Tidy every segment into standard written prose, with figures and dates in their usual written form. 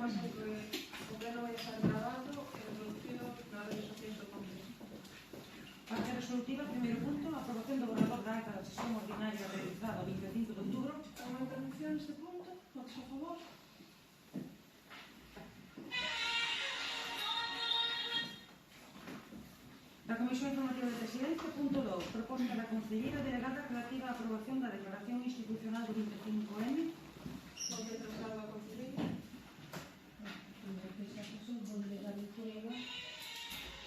normas en que o pleno vai estar grabado e reproducido nas redes sociais do Congreso. Parte resolutiva, primeiro punto, aprobación do borrador da acta da sesión ordinaria realizada o 25 de outubro. Unha intervención neste punto, votos a favor. Da Comisión Informativa de Presidencia, punto 2, proposta da Conselleira Delegada relativa á aprobación da Declaración Institucional do 25N. Non se traslada a Conselleira.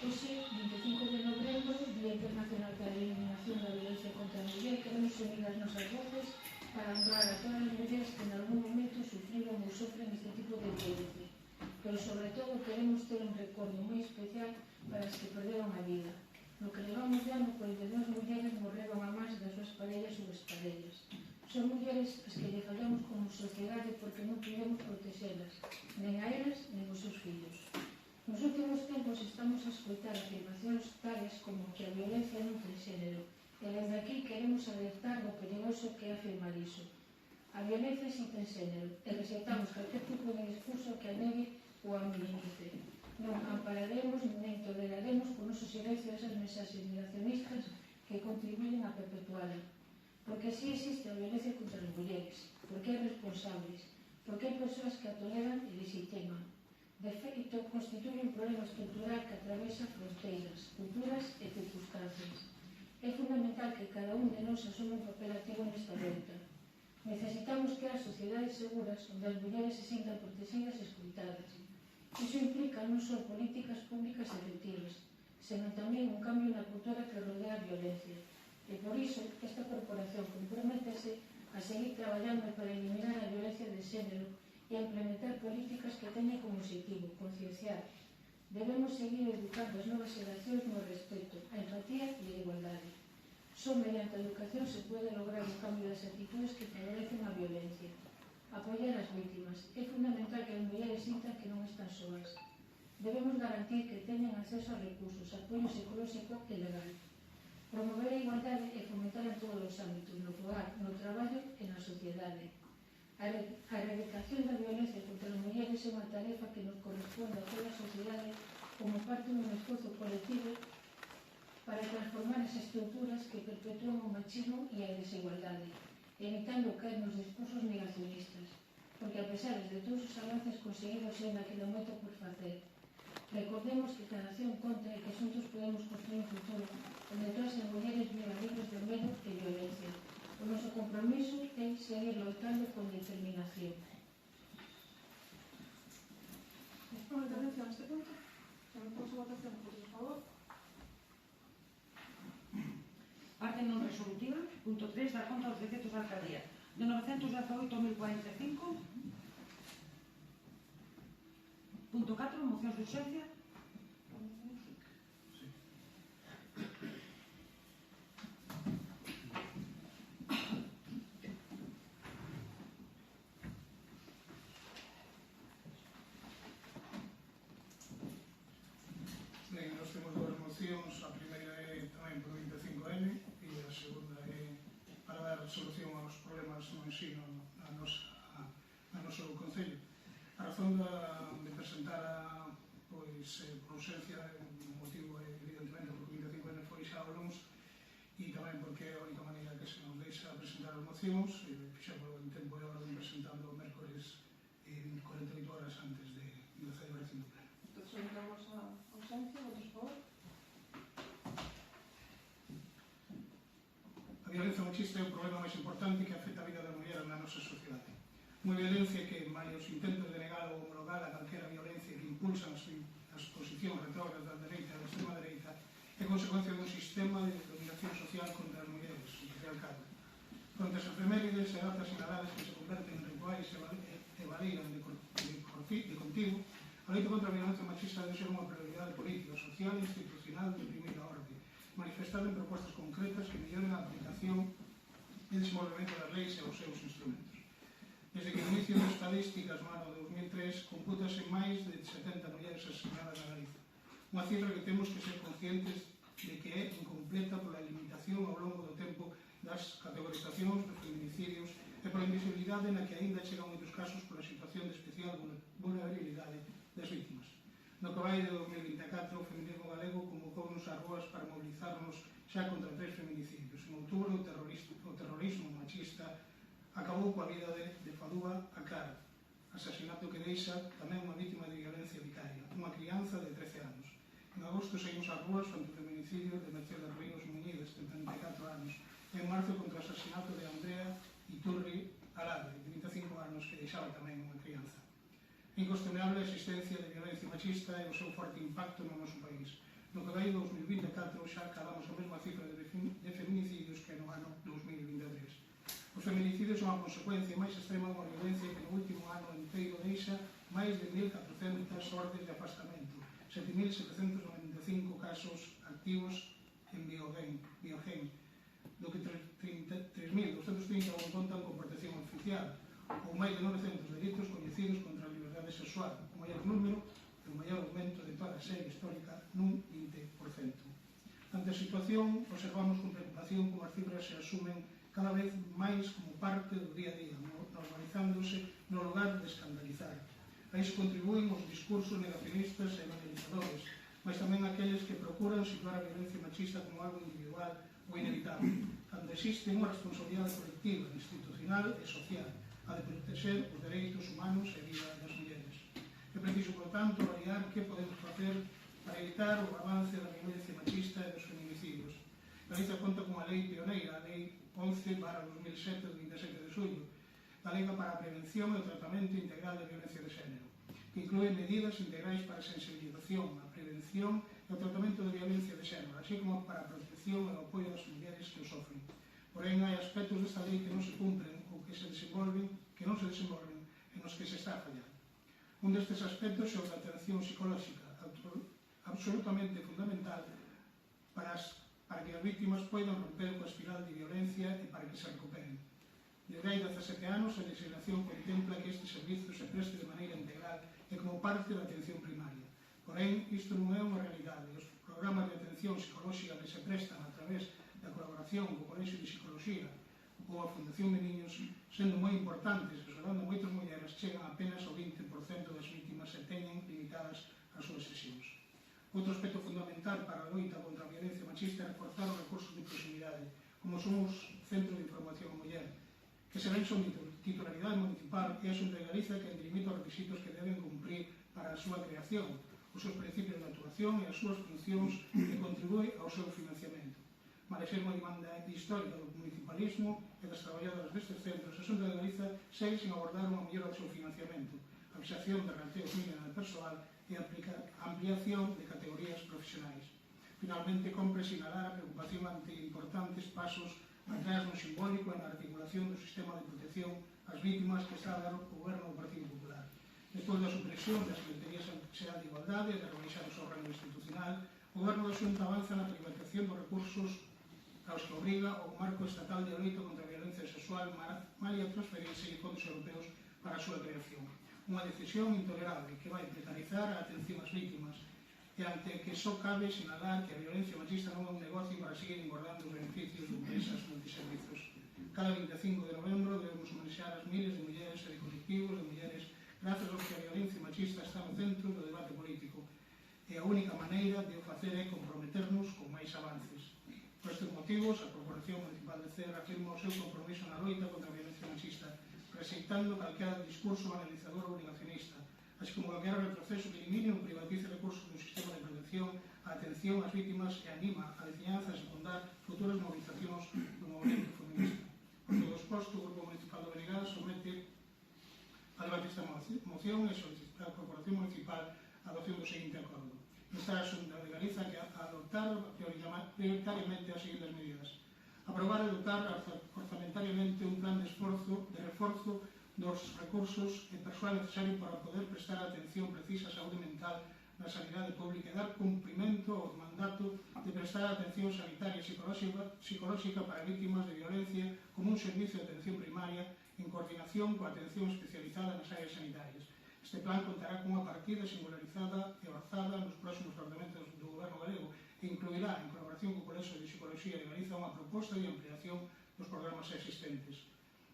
Hoxe, 25 de novembro, Día Internacional para a Eliminación da Violencia contra a Muller, queremos unir as nosas voces para honrar a todas as mulleres que en algún momento sufriron ou sofren este tipo de violencia. Pero, sobre todo, queremos ter un recordo moi especial para as que perderon a vida. No que levamos de ano, pois de duas mulleres morreron a máis das súas parellas ou esparellas. Son mulleres as que lle fallamos como sociedade porque non podemos protexelas, nen a elas, nen os seus fillos. Nos últimos tempos estamos a escoitar afirmacións tales como que a violencia non ten xénero, e dende aquí queremos alertar do perigoso que é afirmar iso. A violencia si ten xénero, e rexeitamos calquer tipo de discurso que a negue ou a minimice. Non ampararemos nen toleraremos con noso silencio esas mensaxes negacionistas que contribuyen a perpetuala. Porque así existe a violencia contra as mulleres, porque hai responsables, porque hai persoas que a toleran e legitiman. De feito, constituye un problema estructural que atravesa fronteiras, culturas e circunstancias. É fundamental que cada un de nós asuma un papel activo nesta loita. Necesitamos crear sociedades seguras onde as mulleres se sintan protegidas e escoitadas. Iso implica non só políticas públicas efectivas, senón tamén un cambio na cultura que rodea a violencia. E por iso, esta corporación comprométese a seguir traballando para eliminar a violencia de xénero e a implementar políticas que teñen como objetivo concienciar. Debemos seguir educando as novas xeracións no respeto, a empatía e a igualdade. Só mediante a educación se pode lograr un cambio das actitudes que favorecen a violencia. Apoiar as vítimas. É fundamental que as mulleres sintan que non están soas. Debemos garantir que teñan acceso a recursos, apoio psicolóxico e legal. Promover a igualdade e fomentar en todos os ámbitos, no fogar, no traballo e na sociedade. A erradicación da violencia contra as mulleres é unha tarefa que nos corresponde a toda a sociedade como parte dun esforzo colectivo para transformar as estruturas que perpetúan o machismo e a desigualdade, evitando caer nos discursos negacionistas, porque a pesar de todos os avances conseguidos ainda queda moito por facer. Recordemos que cada acción conta e que xuntos podemos construir un futuro onde todas as mulleres vivan libres de medo e violencia. O noso compromiso é seguir loitando con determinación. Unha intervención neste punto. Se non poso votación, por favor. Parte non resolutiva, punto 3, dar conta dos decretos da alcaldía de 918 a 1045. Punto 4, mocións de urxencia. Ben, nós temos dúas mocións, a primeira é tamén por 25N e a segunda é para dar solución aos problemas no ensino na noso Concello. A razón de presentar por ausencia, o motivo é evidentemente porque 25N foi xa ao luns e tamén porque é a única maneira que se nos deixa presentar as mocións e fixamos en tempo e orden presentando o mércoles 48 horas antes da celebración do pleno. Entón, solicitamos a ausencia, votos a favor. A violencia machista é o problema máis importante que afecta a vida das mulleres na nosa sociedade. Unha violencia que, máis os intentos de negar ou homologar a calquera violencia que impulsan as posicións retrógradas da dereita e da extrema dereita é consecuencia dun sistema de dominación social contra as mulleres, o patriarcado. Fronte as efemérides e datas sinaladas que se converten en rituais e valían de contigo, a loita contra a violencia machista debe ser unha prioridade política, social e institucional de primeira orde, manifestada en propostas concretas que melloren a aplicación e desenvolvemento das leis e os seus instrumentos. Desde que inicio de estadísticas no ano 2003, compútase máis de 70 mulleres asesinadas na Galiza. Unha cifra que temos que ser conscientes de que é incompleta pola limitación ao longo do tempo das categorizacións de feminicidios e pola invisibilidade na que aínda chegan moitos casos pola situación de especial vulnerabilidade das vítimas. No que vai de 2024, o feminismo galego convocounos ás ruas para mobilizarnos xa contra 3 feminicidios. En outubro, o terrorismo machista acabou coa vida de Fadúa Acar, asasinato que deixa tamén unha vítima de violencia vicaria, unha crianza de 13 anos. En agosto seguimos ás ruas contra o feminicidio de Mercedes Ríos Muñides, de 34 anos, e en marzo contra o asasinato de Andrea Iturri Alabre, de 25 anos, que deixaba tamén unha crianza. É incuestionable a existencia de violencia machista e o seu forte impacto no noso país. No que vai 2024 xa acabamos a mesma cifra de feminicidios que no ano 2023. Os feminicidios son a consecuencia máis extrema dunha violencia que no último ano inteiro deixa máis de 1.400 ordes de afastamento, 7.795 casos activos en Biogen, do que 3.230 contan con protección oficial, ou máis de 900 delitos coñecidos contra a liberdade sexual, o maior número e o maior aumento de toda a serie histórica nun 20%. Ante a situación, observamos con preocupación como as cifras se asumen cada vez máis como parte do día a día, normalizándose no lugar de escandalizar. A iso contribúen os discursos negacionistas e banalizadores, mas tamén aqueles que procuran situar a violencia machista como algo individual ou inevitable, cando existe unha responsabilidade colectiva, institucional e social, a de proteger os dereitos humanos e a vida das mulleres. É preciso, por tanto, avaliar que podemos facer para evitar o avance da violencia machista e dos feminicidios. Galiza conta cunha lei pioneira, a Lei 11/2007 do 27 de xullo, galega para a prevención e o tratamento integral de violencia de xénero, que inclúe medidas integrais para a sensibilización, a prevención e o tratamento de violencia de xénero, así como para a protección e o apoio das mulleres que o sofren. Porén, hai aspectos desta lei que non se cumpren ou que non se desenvolven e nos que se está a fallar. Un destes aspectos é o da atención psicolóxica, absolutamente fundamental para que as vítimas poidan romper coa espiral de violencia e para que se recuperen. Desde hai 17 anos, a legislación contempla que este servizo se preste de maneira integral e como parte da atención primaria. Porén, isto non é unha realidade. Os programas de atención psicolóxica que se prestan a través da colaboración co Colexio de Psicología ou a Fundación de Niños, sendo moi importantes, asesorando moitas mulleres, chegan apenas ao 20% das vítimas e teñen limitadas as súas sesións. Outro aspecto fundamental para a loita contra a violencia machista é reforzar os recursos de proximidade, como son os Centros de Información á Muller, que se ven son de titularidade municipal e a Xunta de Galiza que delimita os requisitos que deben cumprir para a súa creación, os seus principios de actuación e as súas funcións que contribúe ao seu financiamento. Malia ser unha demanda histórica do municipalismo e das traballadoras destes centros, a Xunta de Galiza segue sin abordar unha mellora do seu financiamento, a fixación de ranteos mínima de persoal e a ampliación de categorías profesionais. Finalmente, compre sinalar a preocupación ante importantes pasos atrás no simbólico e na articulación do sistema de protección ás vítimas que está a dar o goberno do Partido Popular. Despois da supresión das Secretarías Xeral de Igualdade e de rebaixar o seu rango institucional, o goberno da Xunta avanza na privatización dos recursos aos que obriga o marco estatal de loita contra a violencia sexual malia transferirse fondos europeos para a súa creación. Unha decisión intolerable que vai precarizar a atención ás vítimas e ante que só cabe sinalar que a violencia machista non é un negocio para seguir engordando os beneficios de empresas multiservicios. Cada 25 de novembro debemos homenaxear as miles de mulleres e de colectivos de mulleres grazas aos que a violencia machista está no centro do debate político e a única maneira de o facer é comprometernos con máis avances. Por estes motivos, a Corporación Municipal de Cee afirma o seu compromiso na loita contra a violencia machista, rexeitando calquera discurso banalizador ou negacionista, así como calquera retroceso que elimine ou privatice recursos do sistema de protección, a atención ás vítimas e anima a veciñanza a secundar futuras movilizacións do movimento feminista. Por todo exposto, o Grupo Municipal do Benegal somete a debate esta moción e solicita a Corporación Municipal a adopción do seguinte acordo. Instar a Xunta de Galiza que a adoptar prioritariamente as seguintes medidas. Aprobar e dotar orzamentariamente un plan de reforzo dos recursos e persoal necesario para poder prestar atención precisa á saúde mental na sanidade pública e dar cumprimento ao mandato de prestar atención sanitaria e psicolóxica para vítimas de violencia como un servicio de atención primaria en coordinación coa atención especializada nas áreas sanitarias. Este plan contará cunha partida singularizada e orzada nos próximos ordenamentos do Goberno galego e incluirá, en colaboración co Colexio de Psicología de Galiza, unha proposta de ampliación dos programas existentes.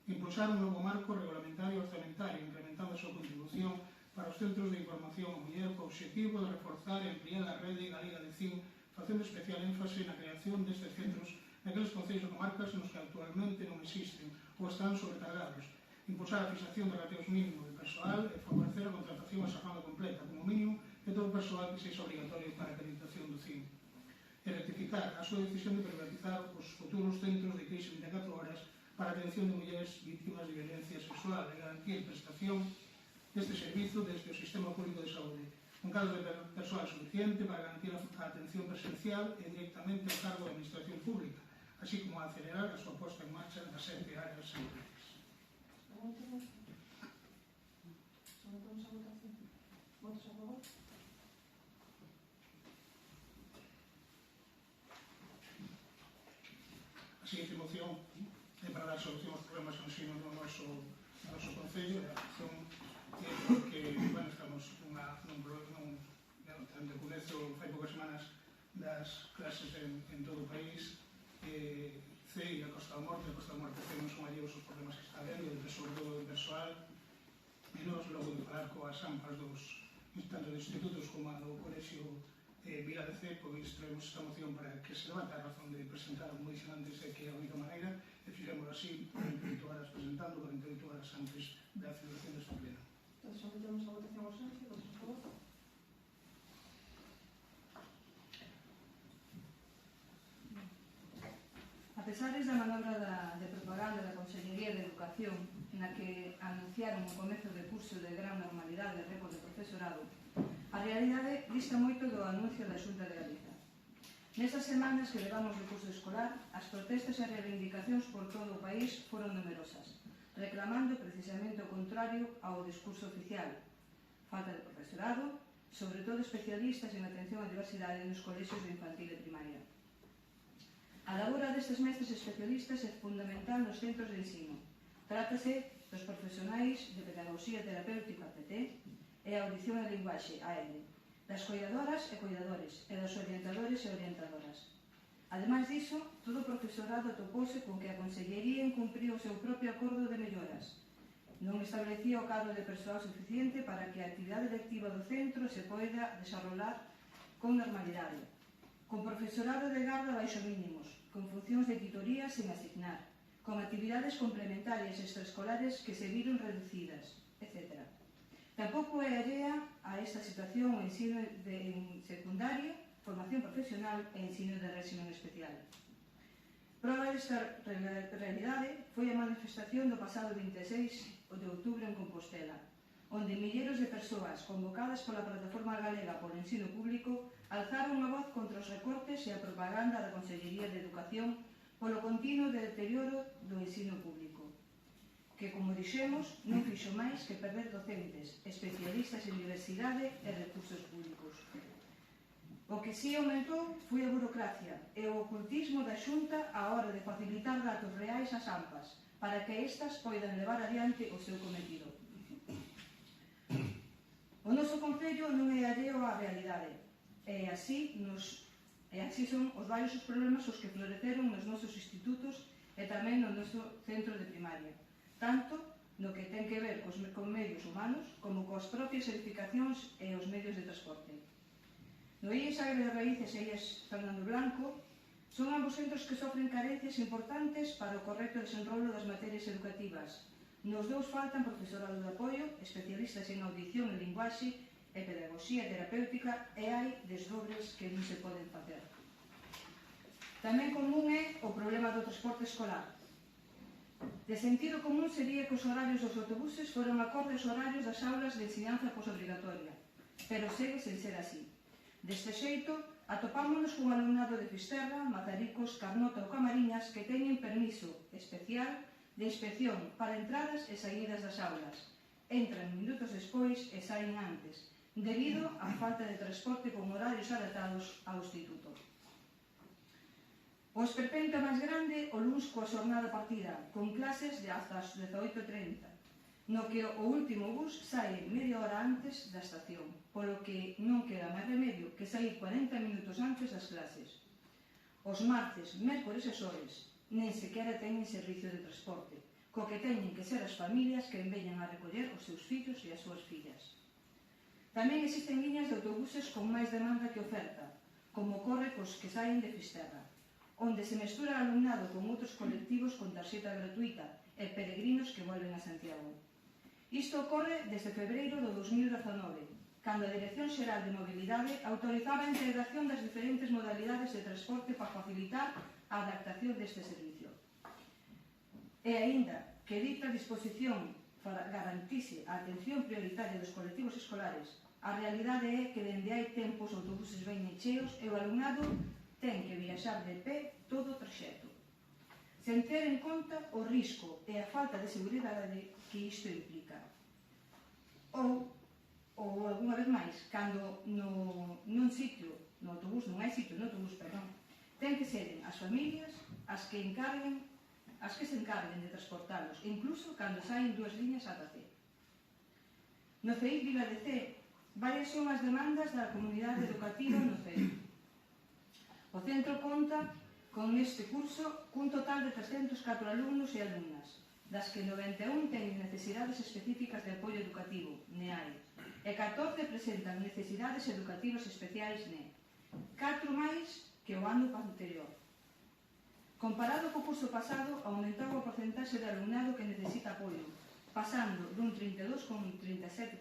Impulsar un novo marco regulamentario e orzamentario, incrementando a súa contribución para os centros de información a muller co obxectivo de reforzar e ampliar a rede galega de CIN, facendo especial énfase na creación destes centros naqueles concellos e comarcas nos que actualmente non existen ou están sobrecargados. Impulsar a fixación de ratios mínimos de persoal e favorecer a contratación a xornada completa, como mínimo, de todo o persoal que sexa obrigatorio para a acreditación do CIN. E rectificar a súa decisión de privatizar os futuros centros de crise 24 horas para a atención de mulleres vítimas de violencia sexual e garantir prestación deste servizo desde o Sistema Público de Saúde, un caso de persoal suficiente para garantir a atención presencial e directamente ao cargo da Administración Pública, así como a acelerar a súa posta en marcha das 7 áreas sanitarias. Sometemos a votación. Votos a favor? A seguinte moción é para dar solución aos problemas que ensino no noso Concello, e a razón é porque, bueno, estamos tanto comezo fai poucas semanas das clases en todo o país, CEI e a Costa da Morte non son alleos os problemas que está habendo, sobre todo do persoal, e nós logo de falar coas AMPAs tanto dos institutos como do Colexio Vila de C, pois traemos esta moción para que se levante a razón de presentar, como dixen antes, que é a única maneira, e fixemos así 48 horas presentando, 48 horas antes da celebración desta plena. Entón, sometemos a votación a urxencia. Votos a favor? A pesares da manobra de propaganda da Consellería de Educación, na que anunciaron o comezo de curso de gran normalidade e récord de profesorado, a realidade dista moito do anuncio da Xunta de Galiza. Nestas semanas que levamos de curso escolar, as protestas e reivindicacións por todo o país foron numerosas, reclamando precisamente o contrario ao discurso oficial: falta de profesorado, sobre todo especialistas en atención á diversidade nos colexios de infantil e primaria. A labora destes mestres especialistas é fundamental nos centros de ensino. Trátase dos profesionais de pedagogía terapéutica PT e audición e linguaxe AL, das coidadoras e coidadores e dos orientadores e orientadoras. Ademais diso, todo o profesorado atopouse con que a Consellería incumpriu o seu propio acordo de melloras. Non establecía o cadro de persoal suficiente para que a actividade lectiva do centro se poida desarrollar con normalidade, con profesorado de garda baixo mínimos, con funcións de titoría sen asignar, con actividades complementarias extraescolares que se viron reducidas, etc. Tampouco é allea a esta situación o ensino en secundaria, formación profesional e ensino de réximen especial. Prova desta realidade foi a manifestación do pasado 26 de outubro en Compostela, onde milleiros de persoas convocadas pola Plataforma Galega polo Ensino Público alzaron a voz contra os recortes e a propaganda da Consellería de Educación polo continuo deterioro do ensino público, que, como dixemos, non fixo máis que perder docentes, especialistas en diversidade e recursos públicos. O que si aumentou foi a burocracia e o ocultismo da Xunta á hora de facilitar datos reais ás AMPAs para que estas poidan levar adiante o seu cometido. O noso Concello non é alleo á realidade, e así son os varios os problemas os que floreceron nos nosos institutos e tamén no noso centro de primaria, tanto no que ten que ver con medios humanos como coas propias edificacións e os medios de transporte. No IES Agre de Raíces e IES Fernando Blanco son ambos centros que sofren carencias importantes para o correcto desenrolo das materias educativas. Nos dous faltan profesorado de apoio, especialistas en audición e linguaxe e pedagogía terapéutica, e hai desdobres que non se poden facer. Tamén común é o problema do transporte escolar. De sentido común sería que os horarios dos autobuses foran acordes aos horarios das aulas de ensinanza posobrigatoria, pero segue sen ser así. Deste xeito, atopámonos cun alumnado de Fisterra, Mazaricos, Carnota ou Camariñas que teñen permiso especial de inspección para entradas e saídas das aulas. Entran minutos despois e saen antes, debido á falta de transporte con horarios adaptados ao instituto. O esperpento máis grande o luns coa xornada partida, con clases de hasta as 18:30, no que o último bus sae media hora antes da estación, polo que non queda máis remedio que sair 40 minutos antes das clases. Os martes, mércores e xores, nen sequera teñen servicio de transporte, co que teñen que ser as familias que veñan a recoller os seus fillos e as súas fillas. Tamén existen liñas de autobuses con máis demanda que oferta, como ocorre cos que saen de Fisterra, onde se mestura alumnado con outros colectivos con tarxeta gratuita e peregrinos que volven a Santiago. Isto ocorre desde febreiro do 2019, cando a Dirección Xeral de Mobilidade autorizaba a integración das diferentes modalidades de transporte para facilitar a adaptación deste servicio. E aínda que dita disposición para garantise a atención prioritaria dos colectivos escolares, a realidade é que dende hai tempo os autobuses veñen cheos e o alumnado ten que viaxar de pé todo o traxecto, sen ter en conta o risco e a falta de seguridade que isto implica. Ou algunha vez máis, cando nun sitio, no autobús, non hai sitio no autobús, perdón, ten que ser as familias as que se encarguen de transportalos, incluso cando saen dúas liñas ata C. No CEIP Vila de C, varias son as demandas da comunidade educativa no CEIP. O centro conta con este curso cun total de 304 alumnos e alumnas, das que 91 teñen necesidades específicas de apoio educativo, NEAE, e 14 presentan necesidades educativas especiais NE, 4 máis que o ano anterior. Comparado co curso pasado, aumentaba o porcentaxe de alumnado que necesita apoio, pasando dun 32,37%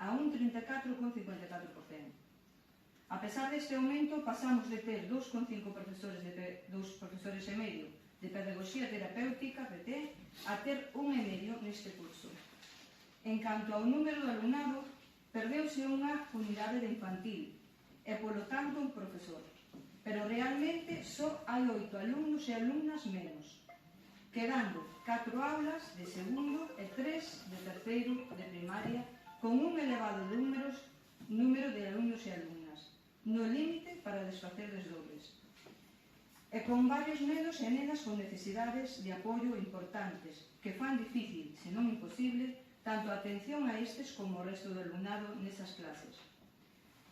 a un 34,54%. A pesar deste aumento, pasamos de ter 2,5 profesores e medio de Pedagogía Terapéutica, PT, a ter 1,5 neste curso. En canto ao número de alumnado, perdeuse unha unidade de infantil e, polo tanto, un profesor. Pero realmente só hai 8 alumnos e alumnas menos, quedando 4 aulas de segundo e 3 de terceiro de primaria, con un elevado número de alumnos e alumnas, no límite para desfacer desdobles. E con varios nenos e nenas con necesidades de apoio importantes, que fan difícil, senón imposible, tanto a atención a estes como ao resto do alumnado nesas clases.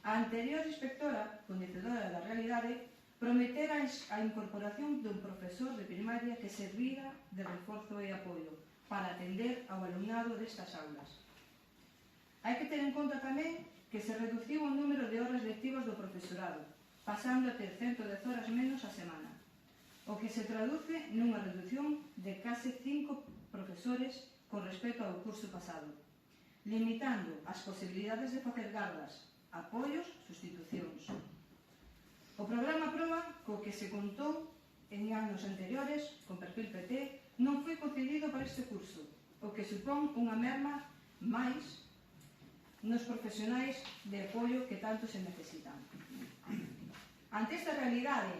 A anterior inspectora, coñecedora da realidade, prometera a incorporación dun profesor de primaria que servira de reforzo e apoio para atender ao alumnado destas aulas. Hai que ter en conta tamén que se reduciu o número de horas lectivas do profesorado, pasando a ter 110 horas menos a semana, o que se traduce nunha reducción de case 5 profesores con respecto ao curso pasado, limitando as posibilidades de facer gardas, apoios, sustitucións. O programa PROA, co que se contou en anos anteriores, con perfil PT, non foi concedido para este curso, o que supón unha merma máis nos profesionais de apoio que tanto se necesitan. Ante esta realidade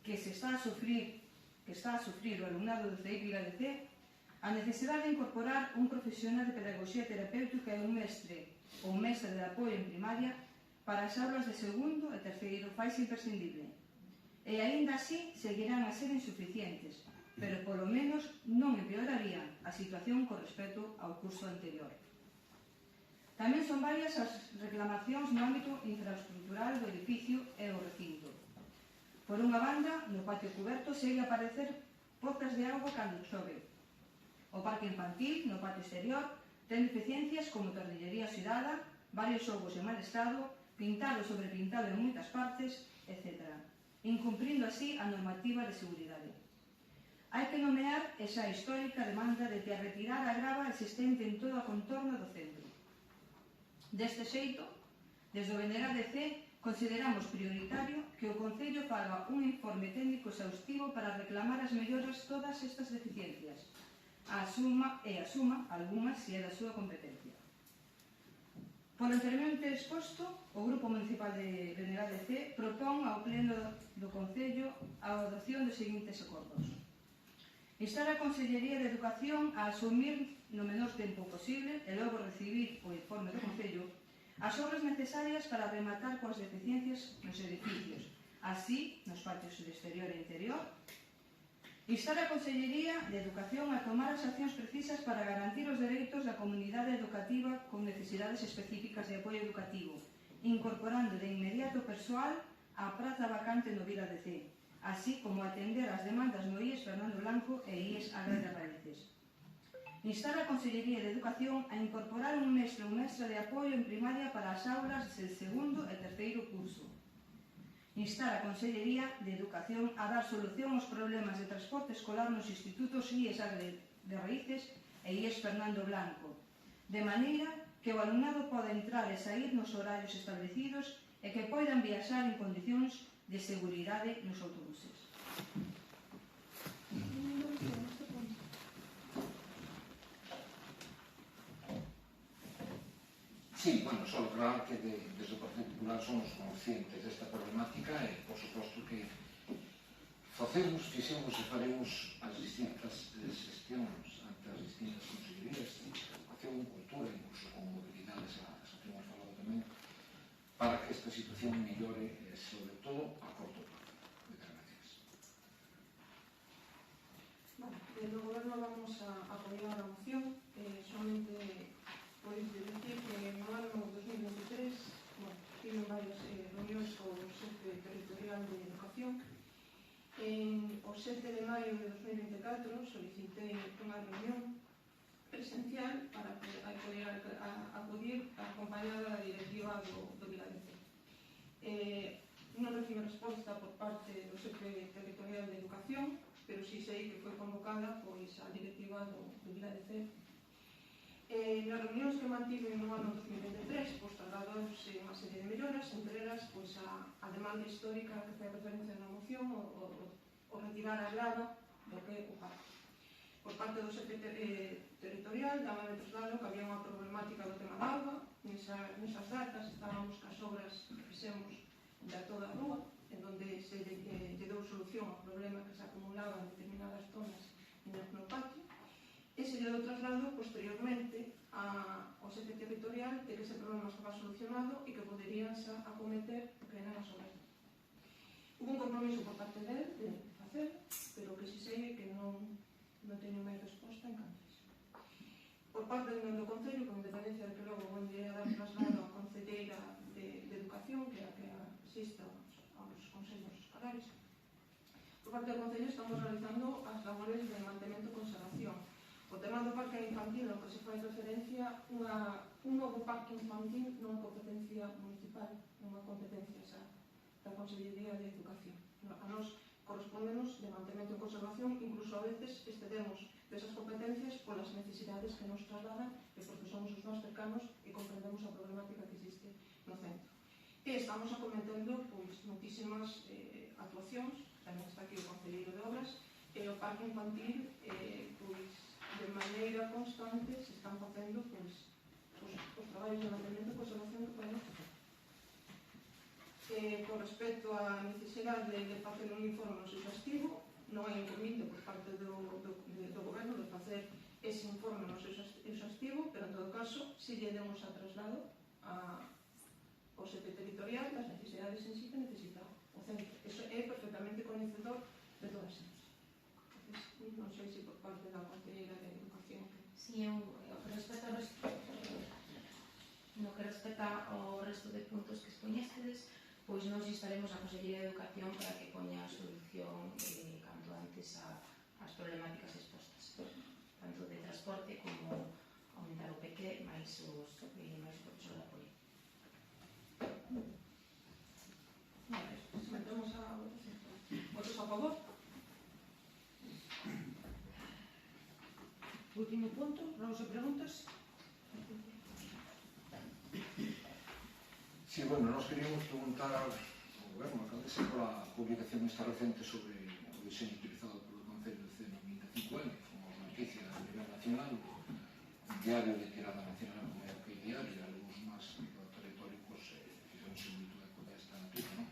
que está a sufrir o alumnado do CEIP Vila de C, a necesidade de incorporar un profesional de pedagogía terapéutica e un mestre ou mestre de apoio en primaria para as aulas de segundo e terceiro faise imprescindible. E aínda así seguirán a ser insuficientes, pero polo menos non empeorarían a situación con respecto ao curso anterior. Tamén son varias as reclamacións no ámbito infraestructural do edificio e o recinto. Por unha banda, no patio cuberto segue a aparecer pozas de auga cando chove. O parque infantil, no patio exterior, ten deficiencias como tornillería oxidada, varios xogos en mal estado, pintado sobre pintado en moitas partes, etc., incumprindo así a normativa de seguridade. Hai que nomear esa histórica demanda de que a retirar a grava existente en todo o contorno do centro. Deste xeito, desde o BNRDC, consideramos prioritario que o Concello faga un informe técnico exhaustivo para reclamar as melloras todas estas deficiencias, asuma algunhas se é da súa competencia. Polo anteriormente exposto, o Grupo Municipal de BNRDC propón ao Pleno do Concello a adopción dos seguintes acordos. Instar a Consellería de Educación a asumir no menor tempo posible e logo recibir o informe do Concello as obras necesarias para rematar coas deficiencias nos edificios, así nos patios de exterior e interior. Instar a Consellería de Educación a tomar as accións precisas para garantir os dereitos da comunidade educativa con necesidades específicas de apoio educativo, incorporando de inmediato persoal á praza vacante no Vila de C, así como atender as demandas no IES Fernando Blanco e IES Agra de Raíces. Instar a Consellería de Educación a incorporar un mestre ou mestra de apoio en primaria para as aulas del segundo e terceiro curso. Instar a Consellería de Educación a dar solución aos problemas de transporte escolar nos institutos IES de Raíces e IES Fernando Blanco, de maneira que o alumnado poda entrar e sair nos horarios establecidos e que poidan viaxar en condicións de seguridade nos autobuses. Sí, bueno, só aclarar que desde o Partido Popular somos conscientes desta problemática e, por suposto, que fixemos e faremos as distintas xestións ante as distintas consellerías, educación, cultura, incluso con mobilidades, xa temos falado tamén, para que esta situación mellore, sobre todo, a corto plazo. Moitas gracias. Vale, desde o Goberno vamos a apoiar a moción, solamente pois decir que no ano 2023 tiven varias reunións co xefe territorial de educación. O 7 de maio de 2024 solicitei unha reunión presencial para poder acudir acompañada da directiva do Viladecé. Non recibe resposta por parte do xefe territorial de educación, pero si sei que foi convocada pois a directiva do Viladecé. Nas reunións que mantiven no ano 2023 trasladouse unha serie de melloras, entre elas a demanda histórica que fai referencia na moción, o retirar a grava do que é o parque. Por parte do xefe territorial dábame traslado que había unha problemática do tema da auga. Nesas datas estábamos cas obras que fixemos de toda a rúa, en donde se lle dou solución ao problema que se acumulaba en determinadas zonas no patio. E se lle dou traslado posteriormente ao xefe territorial de que ese problema estaba solucionado e que poderían xa acometer o que eran as obras. Hubo un compromiso por parte del de facer, pero que si sei que non teño máis resposta en canto a iso. Por parte do Concello, con independencia de que logo vou a dar traslado á Concelleira de Educación, que é a que asista aos consellos escolares, por parte do Concello estamos realizando as labores de mantemento e conservación. O tema do parque infantil, ao que se fai referencia, un novo parque infantil non é competencia municipal, non é competencia xa da Consellería de Educación. A nos correspondemos de mantemento e conservación, incluso a veces excedemos desas competencias polas necesidades que nos trasladan e porque somos os máis cercanos e comprendemos a problemática que existe no centro. E estamos acometendo moitísimas actuacións, tamén está aquí o Concelleiro de Obras, e o parque infantil de maneira constante se están facendo os traballos de mantenimento e conservación que podemos facer. Con respecto á necesidade de facer un informe exhaustivo, non hai un comité por parte do Goberno de facer ese informe exhaustivo, pero en todo caso, si lle demos a traslado ao xefe territorial das necesidades en sí que necesita o centro. Eso é perfectamente coñecedor de todas elas. Non sei se por parte da Conselleira de Educación. Si, no que respecta ao resto de puntos que expoñestedes, pois nos instaremos a Consellería de Educación para que poña a solución canto antes ás problemáticas expostas, tanto de transporte como aumentar o PQ máis os profesores de apoio. Sometemos a votación. Votos a favor? Último punto, vamos a preguntas. Sí, bueno, nos queríamos preguntar ao Goberno, alcaldesa, pola publicación esta recente sobre o diseño utilizado polo Concello de Cee no 25N, como noticia a nivel nacional, un diario de tirada nacional como é o que diario, e algúns máis teletóricos fixéronse moito eco desta noticia, non?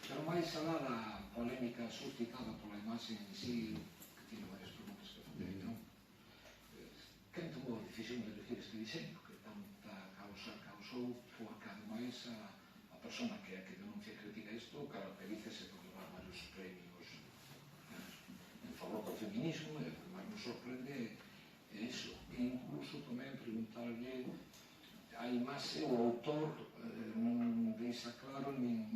Pero máis alá da polémica suscitada pola imaxe en sí, que tiene varias preguntas que facer, non? Quen tomou a decisión de elegir este diseño que tanta causa causou, porque ademais a persona que é a que denuncia e critica isto caracterícese por levar varios premios en favor do feminismo, e o que máis nos sorprende é iso. E incluso tamén preguntarlle a imaxe, o autor non deixa claro nin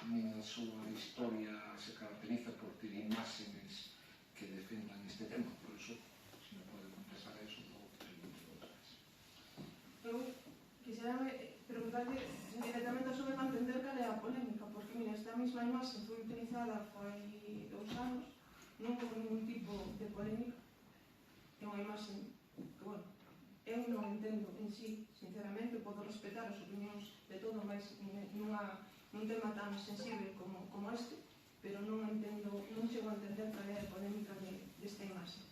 a súa historia se caracteriza por ter imágenes que defendan este tema, por iso se me pode polémica, porque, mira, esta mesma imaxe foi utilizada fai 2 anos, non houve ningún tipo de polémica, é unha imaxe que, bueno, eu non entendo en sí, sinceramente, podo respetar as opinións de todo, mas nun tema tan sensible como este, pero non chego a entender cal é a polémica desta imaxe.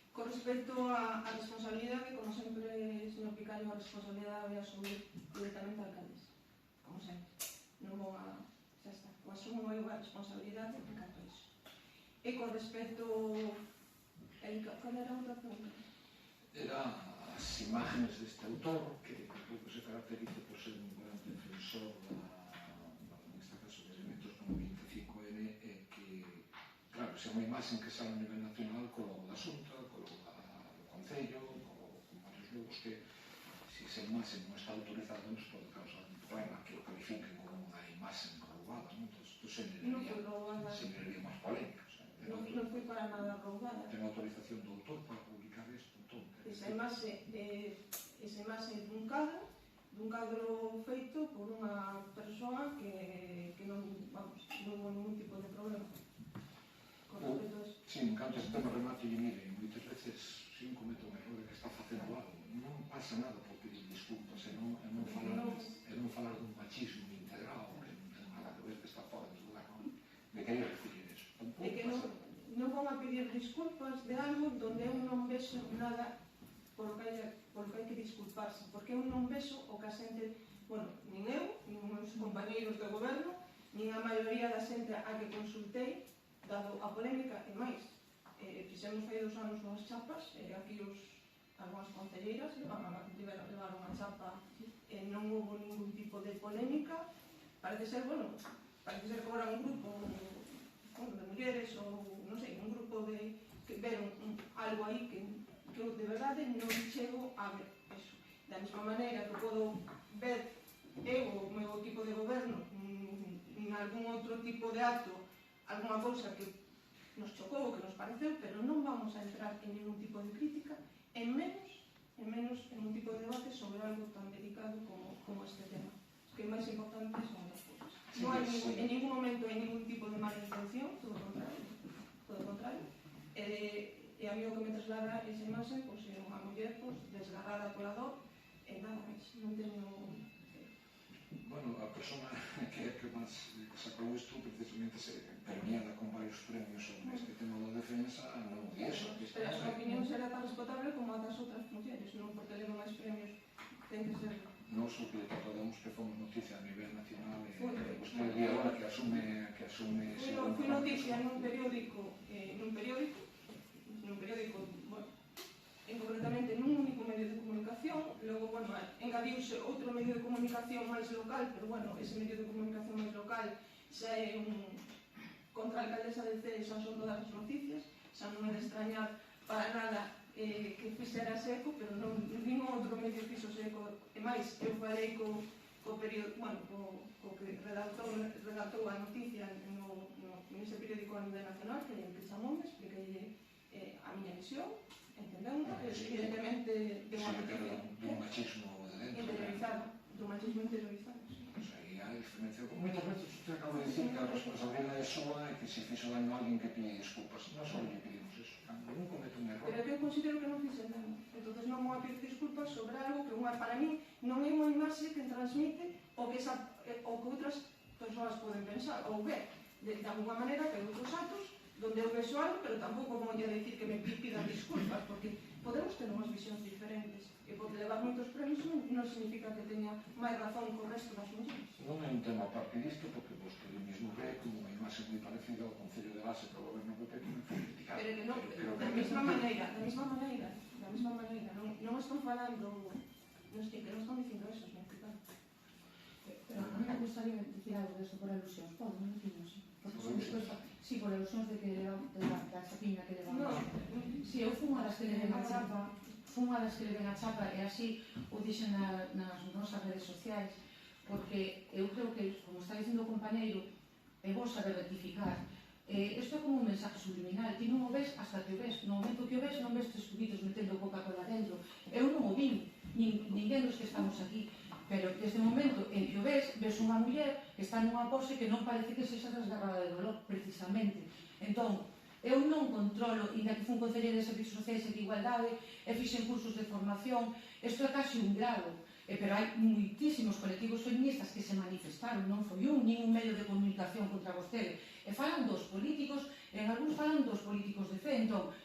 Con respecto á responsabilidade, como sempre, señor Picario, a responsabilidade vai asumir directamente a alcaldesa, como sempre. Non vou a... xa está, o asumo eu a responsabilidade en canto a iso. E con respecto... Cal era a outra pregunta? Era as imágenes deste autor, que creo que se caracteriza por ser un gran defensor neste caso de elementos como 25N, e que, claro, se é unha imaxe que sale a nivel nacional co logo da Xunta, co logo do Concello, con varios logos que, se esa imaxe non está autorizada, nos pode causar un problema que o califiquen como unha imaxe roubada, non? Entón, xeneraría máis polémicas. Non foi para nada roubada. Ten autorización do autor para publicar isto, entón. Esa imaxe dun cadro feito por unha persoa que non houve ningún tipo de problema. Con respecto a eso. Sí, en canto a este tema remate, e mire, moitas veces, se un comete un error que está facendo algo, non pasa nada por pedir disculpas, e non falar dun machismo integrado, que non ten nada que ver, que está fora do lugar, non? Me quería referir eso. É que non vão a pedir disculpas de algo donde eu non vexo nada por que hai que disculparse, porque eu non vexo o que a xente, bueno, nin eu, nin os meus compañeiros do goberno, nin a maioría da xente a que consultei, dado a polémica, e máis, fixemos fai 2 anos unhas chapas, aquí algunhas concelleiras levaron a chapa, non houve ningún tipo de polémica, parece ser que era un grupo de mulleres ou, non sei, un grupo que veron algo aí que eu de verdade non chego a ver eso. Da mesma maneira que podo ver eu ou o meu equipo de goberno en algún outro tipo de acto, alguna cousa que nos chocou, que nos pareceu, pero non vamos a entrar en ningún tipo de crítica, en menos en un tipo de debate sobre algo tan delicado como este tema. Que o máis importante son as cousas. Non hai en ningún momento hai ningún tipo de mala intención, todo o contrario. E a mí o que me traslada esa imaxe é unha muller desgarrada pola dor e nada máis, non teño... Bueno, a persona que máis sacou isto precisamente se premiada con varios premios sobre este tema da defensa, non di eso. Pero a súa opinión será tan respetable como a das outras mulleres, non porque leva máis premios, ten que ser... Nos o que tratamos que fomos noticia a nivel nacional e vostede di agora que asume Fui noticia nun periódico, bueno, concretamente nun único medio de comunicación, logo, bueno, engadiuse outro medio de comunicación máis local, pero, bueno, ese medio de comunicación máis local xa é un contraalcaldesa de Cee, xa son todas as noticias, xa non é de extrañar para nada que fixera eco, pero non ningún outro medio fixo eco, e máis, eu falei co periódico, bueno, co que redactou a noticia nese periódico a nivel nacional, que lle chamoume, expliquei a miña visión, entendeu? Evidentemente, de unha noticia dun machismo de dentro. Dun machismo interiorizado. Pois aí hai diferencia. Moitas veces usted acaba de dicir que a responsabilidade é súa e que se fixo daño a alguén que pide desculpas. Non só lle pedimos eso. Cando non comete un error. Pero que eu considero que non fixe nada. Entón non vou a pedir disculpas sobre algo que para mí non é unha imaxe que transmite o que outras persoas poden pensar ou ver. De alguma maneira que hai outros actos donde eu vexo algo, pero tampouco vou a decir que me pidan disculpas, porque podemos ter unhas visións diferentes. E pode levar moitos premios non significa que teña máis razón co resto das mulleres. Non é un tema partidista, porque vostede mesmo ve como unha imaxe moi parecida ao Concello de Base para o goberno PP que non foi criticado. Pero que non, da mesma maneira, non están falando, non sei, que non están dicindo eso, señor Picado. Pero a mí me gustaría decir algo de esto por alusións, podo, non dicimos así. Sí, por alusións de que da chapiña que levamos. Si, eu fun a das que le ven a chapa, e así o dixen nas nosas redes sociais, porque eu creo que, como está dicindo o compañeiro, é vos saber rectificar. Isto é como un mensaje subliminal, ti non o ves hasta que o ves, no momento que o ves non ves tres tubitos metendo Coca-Cola dentro. Eu non o vin, ninguén dos que estamos aquí, Pero desde o momento en que o ves unha muller que está nunha pose que non parece que sexa desgarrada de dolor, precisamente. Entón, eu non controlo, inda que fun concelleira de Servicios Sociais e de Igualdade, e fixen cursos de formación, isto é casi un grado, pero hai moitísimos colectivos feministas que se manifestaron, non foi nin un medio de comunicación contra vostede, e falan dos políticos, e en algúns falan dos políticos de fe. Entón,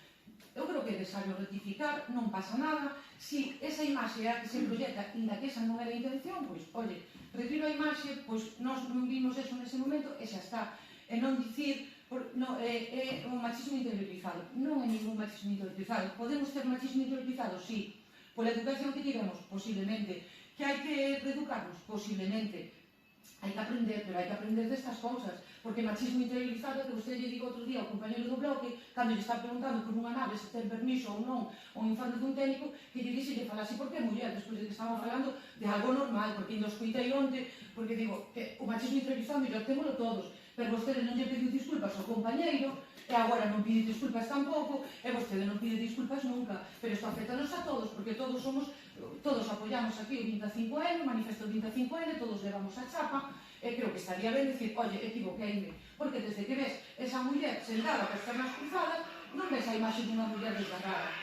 eu creo que é necesario rectificar, non pasa nada. Si esa imaxe é a que se proyecta, inda que esa non era a intención, pois, oye, retiro a imaxe, pois nós non vimos eso nese momento e xa está. E non dicir, é un machismo interiorizado. Non é ningún machismo interiorizado. Podemos ter machismo interiorizado, sí. Pola educación que tivemos, posiblemente. Que hai que reeducarnos, posiblemente. Hai que aprender, pero hai que aprender destas cousas. Porque machismo interiorizado, que vostede lle diga outro día ao compañero do bloque, cando lle está preguntando por unha nave se ten permiso ou non, ou un informe dun técnico, que lle dixe lle falase por que muller, despois de que estamos falando de algo normal, porque ainda os coitei onte, porque digo, que o machismo interiorizado mellor témolo todos, pero vostede non lle pediu disculpas ao compañeiro, e agora non pide disculpas tampouco, e vostede non pide disculpas nunca, pero isto afectanos a todos, porque todos apoiamos aquí o 25N, o manifesto 25N, todos levamos a chapa, e creo que estaría ben dicir, oye, equivoqueime, porque desde que ves esa muller sentada con as pernas cruzadas, non ves a imaxe dunha muller desgarrada,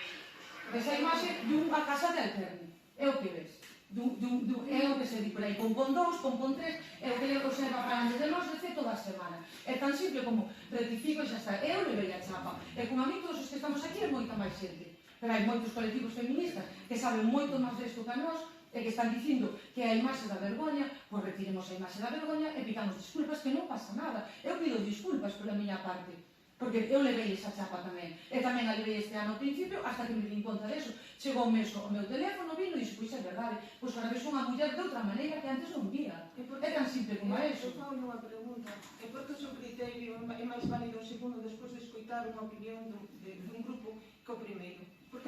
ves a imaxe dunha casa de alterne, é o que ves. É o que se di por aí, con pon 2, con pon 3, é o que le observa para antes de nós de toda a semana. É tan simple como rectifico e xa está. Eu levei a chapa. E como a mí todos os que estamos aquí é moita máis xente. Pero hai moitos colectivos feministas que saben moito máis desto que a nós e que están dicindo que a imaxe da vergoña, pois retiremos a imaxe da vergoña e pidamos disculpas, que non pasa nada. Eu pido disculpas pola miña parte. Porque eu levei esa chapa tamén. E tamén a levei este ano ao principio, hasta que me di conta deso. Chegou o mes o meu teléfono, vino e dixo, pois é verdade, pois ahora ves unha muller de outra maneira que antes non vía. É tan simple como eso. Eu fago unha pregunta. É porque o seu criterio é máis válido o segundo despois de escoitar unha opinión dun grupo que o primeiro? Por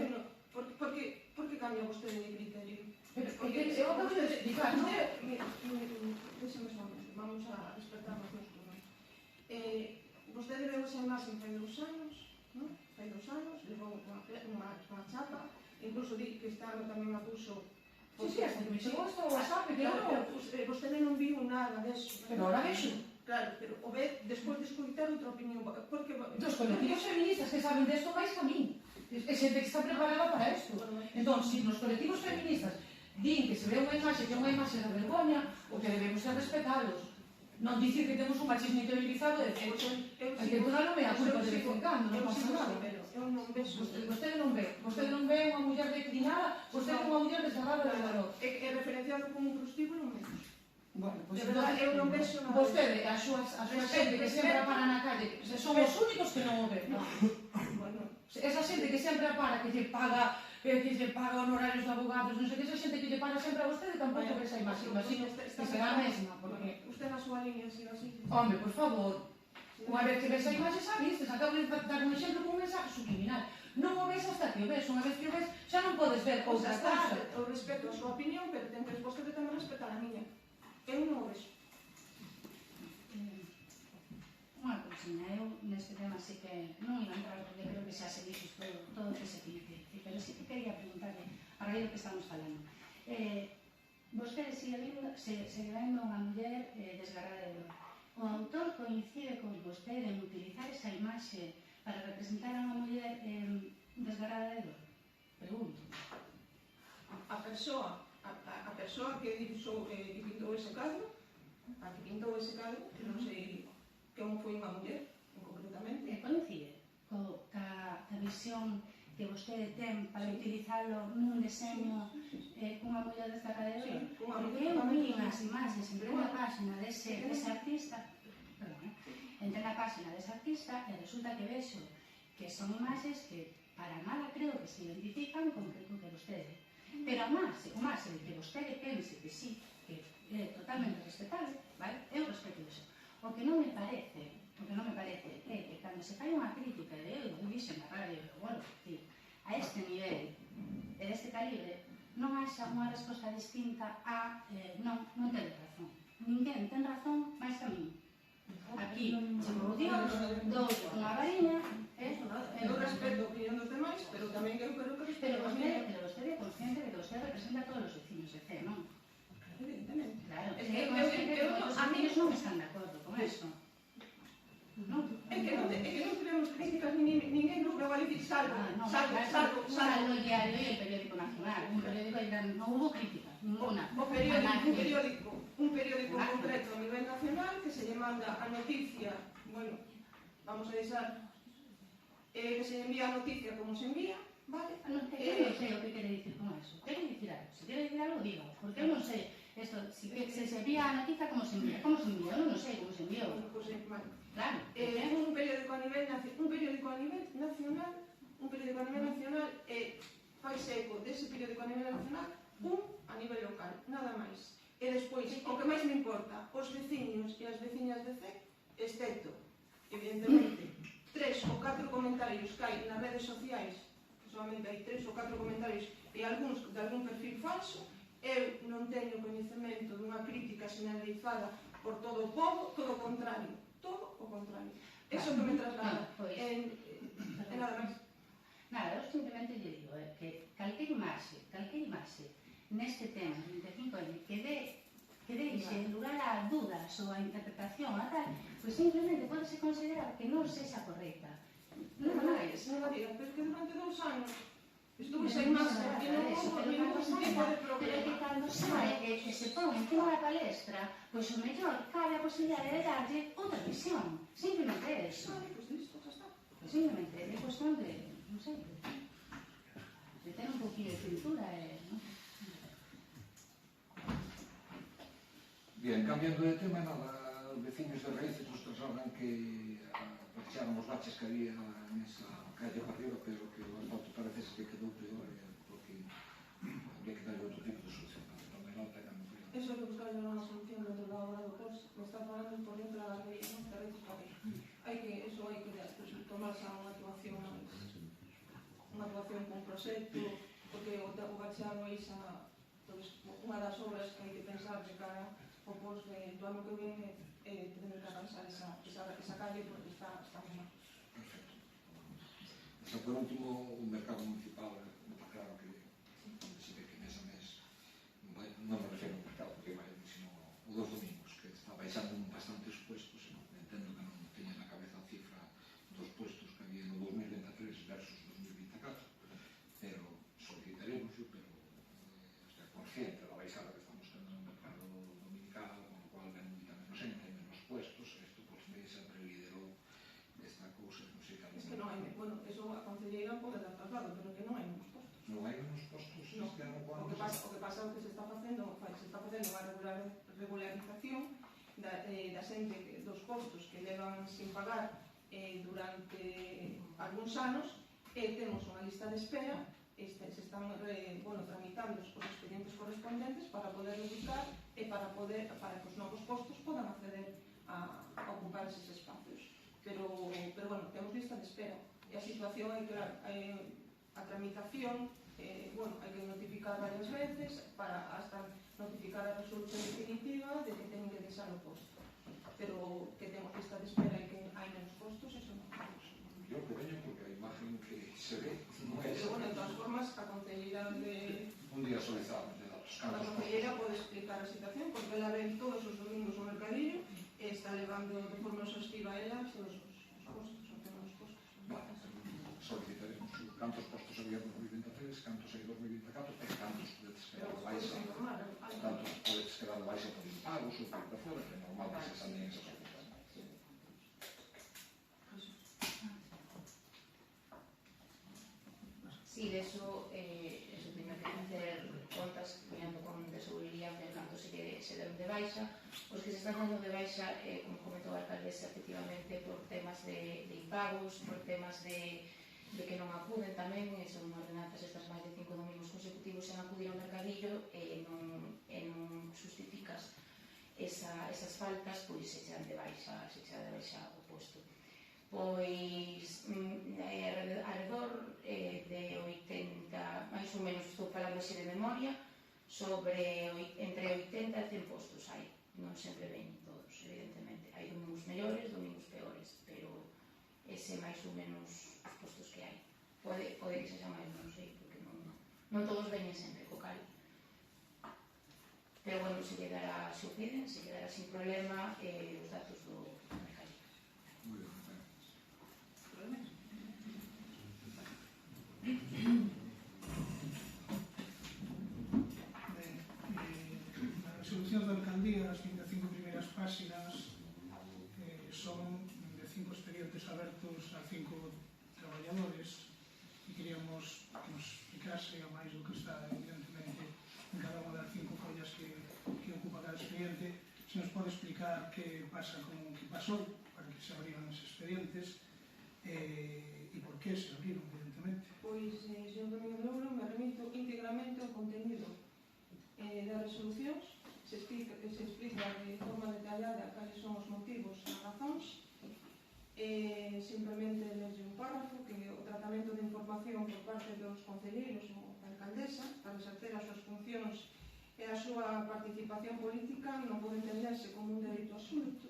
que cambia vostede de criterio? Porque eu acabo de explicar, non? Deixame só un momento, vamos a despertarnos nos turnos. Vostede veu esa imaxe fai 2 anos, non? Fai 2 anos, levou unha chapa, incluso di que este ano tamén a puso... Sí, hasta que me chegou esta WhatsApp, claro. Vostede non viu nada deso. Pero ahora vexo. Claro, pero o ve despois de escoitar outra opinión. Dos colectivos feministas que saben desto máis que a mí. É xente que está preparada para isto. Entón, se nos colectivos feministas din que se ve unha imaxe que é unha imaxe da vergoña, o que debemos é respetalos. Non dicir que temos un machismo interiorizado e que toda non me a culpa de vez en cando, non pasa nada. Eu non vexo. Vostede non ve unha muller declinada, vostede é unha muller desgarrada de valor. É referenciado como un prostíbulo menos. Bueno, pois de verdade, eu non vexo nada. Vostede, a súa xente que sempre apara na calle, son os únicos que non o ven. Bueno, esa xente que sempre apara, que lle paga honorarios de abogados, non sei que, esa xente que lle para sempre a vostede tampouco ve esa imaxe, imagino que será a mesma, porque... Usted na súa línea, siga así. Home, por favor, unha vez que ves a imaxe xa vistes, acabo de dar un exemplo con un mensaje subliminal. Non o ves hasta que o ves, unha vez que o ves xa non podes ver outra cousa. Eu respeto a súa opinión, pero ten que vostede tamén respetar a miña. Eu non o vexo. Unha cousinha, eu neste tema sí que non iba a entrar porque creo que xa se dixo todo o que se tiene que decir, pero sí que quería preguntarle a raíz do que estamos falando. Vostede sigue vendo unha muller desgarrada de dor. O autor coincide con vostede en utilizar esa imaxe para representar a unha muller desgarrada de dor? Pregunto. A persoa que pintou ese cadro, que non sei como foi unha muller, concretamente. Coincide ca visión que vostede ten para utilizalo nun deseño cunha muller desgarrada de dor? Porque eu vi as imaxes en plena página dese artista, e resulta que vexo que son imaxes que para nada creo que se identifican con que vostede. Pero o máis de que vostede pense que sí, que é totalmente respetable, vale? Eu respeto iso. O que non me parece é que cando se fai unha crítica de eu dixen na radio, bueno, a este nivel e deste calibre, non haxa unha resposta distinta a non ten razón. Ninguén ten razón máis que a mí. Aquí, chegou Dios, dou unha variña, eu respeto a opinión dos demais, pero tamén eu creo que respeto a miña. Pero vostede é consciente de que vostede representa a todos os vecinos de C, non? non están de acordo con eso. Non. É que non tivemos críticas, ninguén nos veu a dicir salvo. Salvo el Diario e el Periódico Nacional. Un periódico non hubo crítica, ninguna. Un periódico en concreto a nivel nacional que se lle manda a noticia, bueno, vamos a deixar que se envía a noticia como se envía, vale? Non sei o que quere dicir con eso. Quere dicir algo. Se quere dicir algo, diga. Porque eu non sei esto, se envía a noticia como se envía. Como se envía? Eu non sei como se enviou. Claro. Un periódico a nivel nacional faise eco dese periódico a nivel nacional, a nivel local, nada máis. E despois, o que máis me importa, os veciños e as veciñas de CEC, excepto, evidentemente, 3 ou 4 comentarios que hai nas redes sociais, que solamente hai 3 ou 4 comentarios e algúns de algún perfil falso, eu non teño coñecemento dunha crítica sinalizada por todo o povo, todo o contrario. Eso que me traslada. E nada máis. Nada, eu simplemente lle digo que calquer imaxe neste tema, 25N, que deixe lugar a dudas ou a interpretación a tal, pois simplemente podese considerar que non sexa correcta. Non máis. Non a diga, pero que durante 2 anos estuve sen máscara e non houve ningún tipo de problema. Pero que cando sae e se pon encima da palestra, pois o mellor cabe a posibilidade de darlle outra visión. Simplemente eso. Vale, pois listo, xa está. Simplemente é cuestión de, non sei, de ter un poquinho de cintura e, non? Bien, cambiando de tema, nada, os veciños de Raíces nos trasladan que aprovecharon os baches que había nesa calle para arriba, pero que o asfalto parece que quedou peor, porque habría que darle outro tipo de solución. Tomé nota e dame cuidado. Eso que buscar unha solución dentro da obra do post, me está falando por dentro da galería, non? Que Raíces para arriba. Hai que tomarse unha actuación con proxecto, porque o bacheado é unha das obras que hai que pensar de cara ao post do ano que vem tener que avanzar esa calle porque está moi mal. Perfecto. Xa por último, o mercado municipal, está claro que se ve que mes a mes, non me refiro ao mercado porque vai, sino o dos domingos, que está baixando bastantes puestos, entendo que non teña na cabeza a cifra dos puestos que había no 2023 versus 2024, pero solicitaremos, pero estar consciente da baixada que estamos tendo no mercado dominical, con o cual ven moita menos xente, menos puestos, isto pues me sempre liderou esta cousa, non sei que Es que non hai, bueno, eso a concelleira pode dar traslado, pero que non hai menos postos. Non hai menos postos, No, este ano o que pasa é que se está facendo unha regularización da xente dos postos que levan sin pagar durante algúns anos e temos unha lista de espera se están tramitando os expedientes correspondentes para poder ubicar e para que os novos postos podan acceder a ocupar eses espacios pero bueno, temos lista de espera e a situación é que a tramitación hai que notificar varias veces para hasta notificar a resolución definitiva de que teñen que deixar o posto pero que temos lista de espera e que hai menos postos, eso non temos. Yo que veño porque a imagen que se ve non é esa. Pero bueno, de todas formas, a concelleira Un día solicitamos de datos. A concelleira pode explicar a situación porque ela ven todos os domingos o mercadillo e está levando de forma exhaustiva a ela todos os postos, o tema dos postos. Vale, solicitaremos cantos postos había en 2023, cantos hai en 2024 e cantos podedes quedar de baixa. Cantos podedes quedar de baixa por impagos ou por fora, que é normal que se examinen esas cousas. Sí, de eso teño que hacer contas mirando con de seguridade de canto se deben de baixa. Os que se están dando de baixa, como comentou a alcaldesa, efectivamente por temas de impagos, por temas de que non acuden tamén, son ordenanzas estas máis de 5 domingos consecutivos en acudir ao mercadillo e non justificas esas faltas, pois se chegan de baixa o posto. Pois alrededor de 80, máis ou menos estou falando así de memoria, entre 80 e 100 postos hai, non sempre ven todos, evidentemente, hai domingos mellores, domingos peores, pero ese máis ou menos os postos que hai. Pode que sexa máis, non sei, porque non todos veñen sempre co cal. pero bueno, se quedará, se o piden, se quedará sin problema os datos do mercado. Moi ben, Na resolución da alcaldía, as 25 primeiras páxinas son de 5 expedientes abertos a 5 traballadores e queríamos que nos explicase a máis do que está evidentemente en cada unha das 5 follas que ocupa cada expediente, se nos pode explicar que pasa con que pasou para que se abriran os expedientes e por que se abriron, evidentemente. Pois, señor Domingo Louro, me remito íntegramente ao contenido das resolucións. Se explica de forma detallada cales son os motivos e as razóns. Simplemente lerlle un párrafo que o tratamento de información por parte dos concelleiros ou da alcaldesa para exercer as súas funcións e a súa participación política non pode entenderse como un dereito absoluto,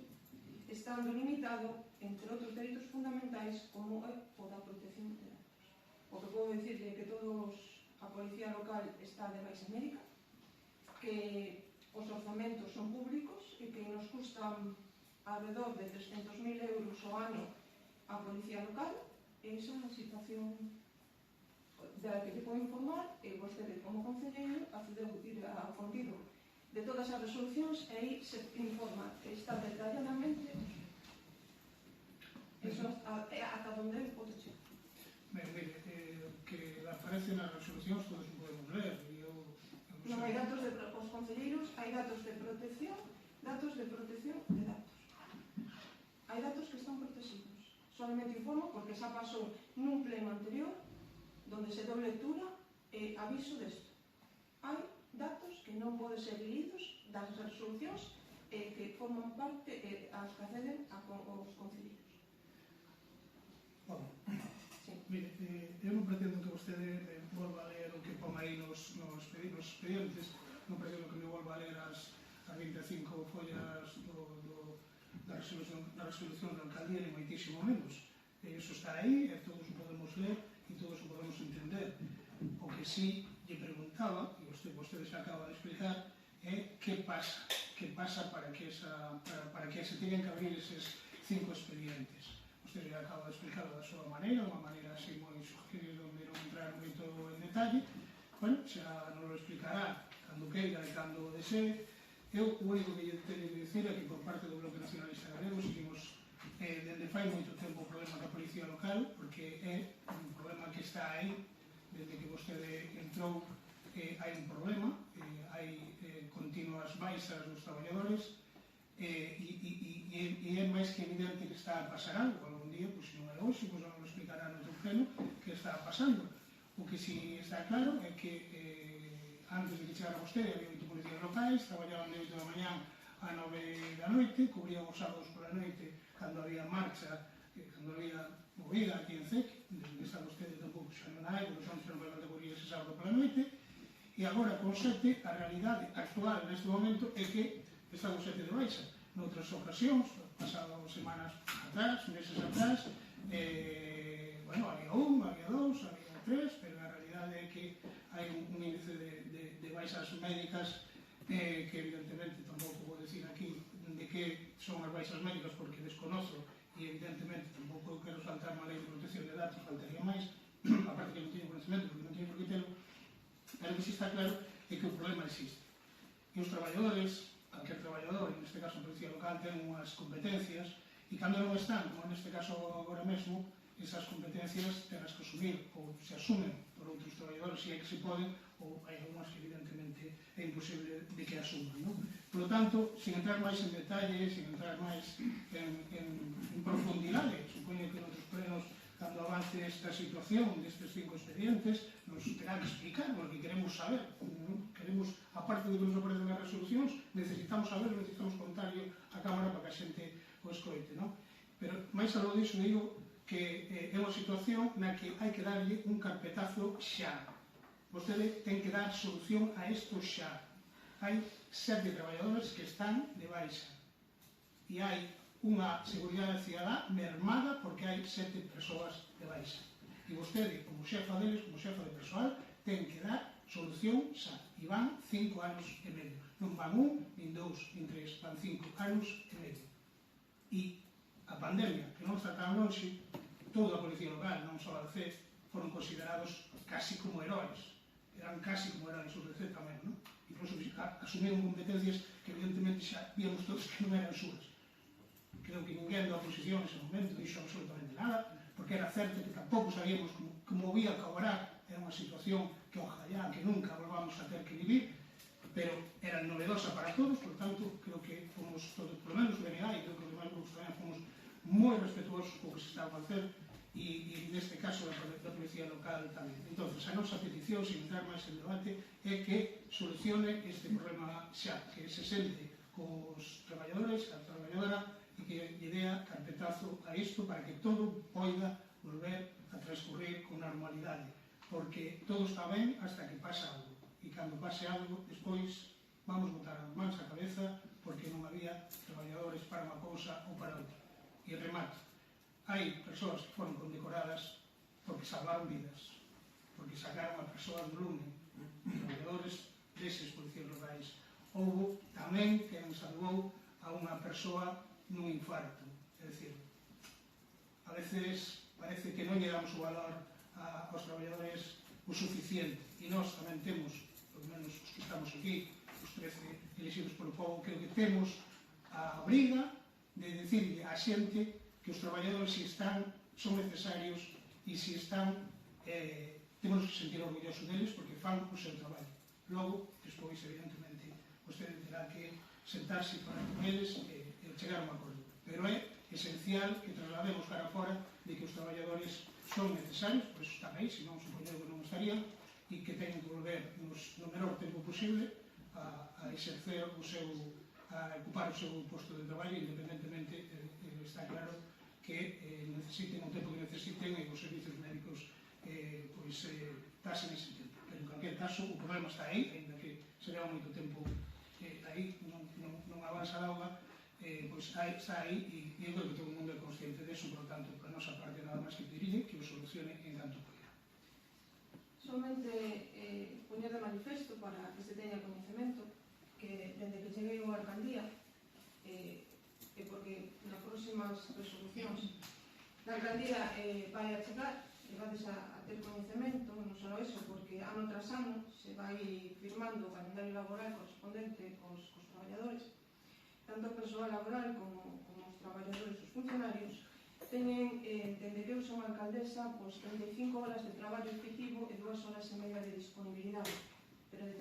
estando limitado entre outros dereitos fundamentais como é o da protección de datos. O que podo dicirle que todos a Policía Local está de baixa médica, que os orzamentos son públicos e que nos custan alrededor de 300.000 euros ao ano a Policía Local. Esa é a situación da que te podo informar e vostede como concelleiro accedeu ir ao contido de todas as resolucións e aí se informa, está detalladamente eso ata onde pode chegar. Ben, mire, que aparece nas resolucións todos o podemos ler. Non hai datos de os concelleiros, hai datos de protección de datos. Hai datos que están protegidos. Solamente informo porque xa pasou nun pleno anterior donde se deu lectura e aviso desto. Hai datos que non poden ser lidos das resolucións que forman parte as que acceden aos concelleiros. Bueno, Sí. mire, eu non pretendo que vostede volva a ler o que pon aí nos expedientes, non pretendo que me volva a ler as 25 follas da resolución da alcaldía, ni moitísimo menos. Eso está aí, e todos o podemos ler e todos o podemos entender. O que sí lle preguntaba, e vostede se acaba de explicar, é que pasa para que se teñan que abrir eses 5 expedientes. Vostede já acaba de explicarlo da súa maneira, unha maneira así moi sugerida, onde non entrar moito en detalle. Bueno, xa non lo explicará cando queira e cando desee. Eu o único que lle teño que dicir é que por parte do Bloque Nacionalista Galego seguimos dende fai moito tempo o problema da Policía Local, porque é un problema que está aí desde que vostede entrou. Hai un problema, hai continuas baixas dos traballadores e é máis que evidente que está a pasar algo. Algún día, se non é hoxe, non lo explicará no outro pleno que está pasando. O que si está claro é que antes de que chegara vostede había 8 policías locais, traballaban de 8 da mañá a 9 da noite, cubrían os sábados pola noite cando había marcha, cando había movida aquí en CEC, desde que está vostede tampouco xa non hai, porque son non vai categoría ese sábado pola noite, e agora con 7 a realidade actual neste momento é que estamos 7 de baixa. Noutras ocasións, pasado semanas atrás, meses atrás, había 1, había 2, había 3, pero a realidade é que hai un índice de baixas médicas que evidentemente tampouco vou decir aquí de que son as baixas médicas porque desconozo e evidentemente tampouco quero saltar na lei de protección de datos, faltaría máis, aparte que non teño conhecimento porque non teño por que telo, pero que si está claro é que o problema existe. E os traballadores, calquer traballador, en este caso a Policía Local, ten unhas competencias e cando non están, como neste caso agora mesmo, esas competencias terás que asumir ou se asumen por outros traballadores se é que se poden, ou hai algunhas que evidentemente é imposible de que asuman, non? Por lo tanto, sin entrar máis en detalle, sin entrar máis en profundidade, supoño que en outros plenos, cando avance esta situación destes 5 expedientes, nos terá que explicar, porque queremos saber, queremos, aparte de que nos aparecen as resolucións, necesitamos saber, necesitamos contarlo a Cámara para que a xente o escoite, non? Pero máis aló disso digo que é unha situación na que hai que darlle un carpetazo xa. Vostede ten que dar solución a isto xa. Hai 7 traballadores que están de baixa e hai unha seguridade cidadá mermada porque hai 7 persoas de baixa. E vostede, como xefa deles, como xefa de persoal, ten que dar Solución xa. E van 5 anos e medio. Non van 1, nin 2, nin 3, van 5 anos e medio. E a pandemia, que non está tan longe, toda a policía local, non só a DC, foron considerados casi como heróis. Eran casi como eran os DC tamén, non? Incluso asumiron competencias que evidentemente xa víamos todos que non eran súas. Creo que ninguén da oposición nese momento dixo absolutamente nada, porque era certo que tampouco sabíamos como ia acabar. Era unha situación que ojalá que nunca volvamos a ter que vivir, pero era novedosa para todos, por tanto, creo que fomos todos, por lo menos o BNA, e creo que os demais grupos tamén fomos moi respetuosos co que se estaba a facer, e neste caso da policía local tamén. Entón, a nosa petición, sin entrar máis en debate, é que solucione este problema xa, que se sente cos traballadores, a traballadora, e que lle dea carpetazo a isto para que todo poida volver a transcurrir con normalidade, porque todo está ben hasta que pasa algo, e cando pase algo, despois vamos botar as mans á cabeza porque non había traballadores para unha cousa ou para outra. E remato. Hai persoas que foron condecoradas porque salvaron vidas, porque sacaron a persoas do lume, traballadores deses policías locais. Houve tamén quen salvou a unha persoa nun infarto. É dicir, a veces parece que non lle damos o valor aos traballadores o suficiente, e nós tamén temos, pelo menos os que estamos aquí, os 13 elegidos polo povo, creo que temos a obriga de decirle á xente que os traballadores si están, son necesarios, e si están, temos que sentir orgullosos deles porque fan o seu traballo. Logo, despois, evidentemente, vostede terá que sentarse para con eles e chegar a un acordo. Pero é esencial que traslademos cara fora de que os traballadores son necesarios, por eso están aí, senón supoño que non estarían, e que teñen que volver no menor tempo posible a exercer o seu, a ocupar o seu posto de traballo, independentemente, está claro que necesiten o tempo que necesiten e os servicios médicos tasen ese tempo. Pero en calquer caso o problema está aí, ainda que se leva moito tempo aí, non avanza a auga, está aí e eu creo que todo o mundo é consciente deso, por lo tanto, por a nosa parte nada máis que pedirle que o solucione en canto poida. Solamente poñer de manifesto para que se teña conhecemento que dende que cheguei a alcaldía e porque nas próximas resolucións da alcaldía vai a chegar e vades a ter coñecemento, non só eso, porque ano tras ano se vai firmando o calendario laboral correspondente cos traballadores, tanto o persoal laboral como os traballadores, os funcionarios, teñen, dende que eu son alcaldesa, 35 horas de traballo efectivo e 2 horas e media de disponibilidade. Pero de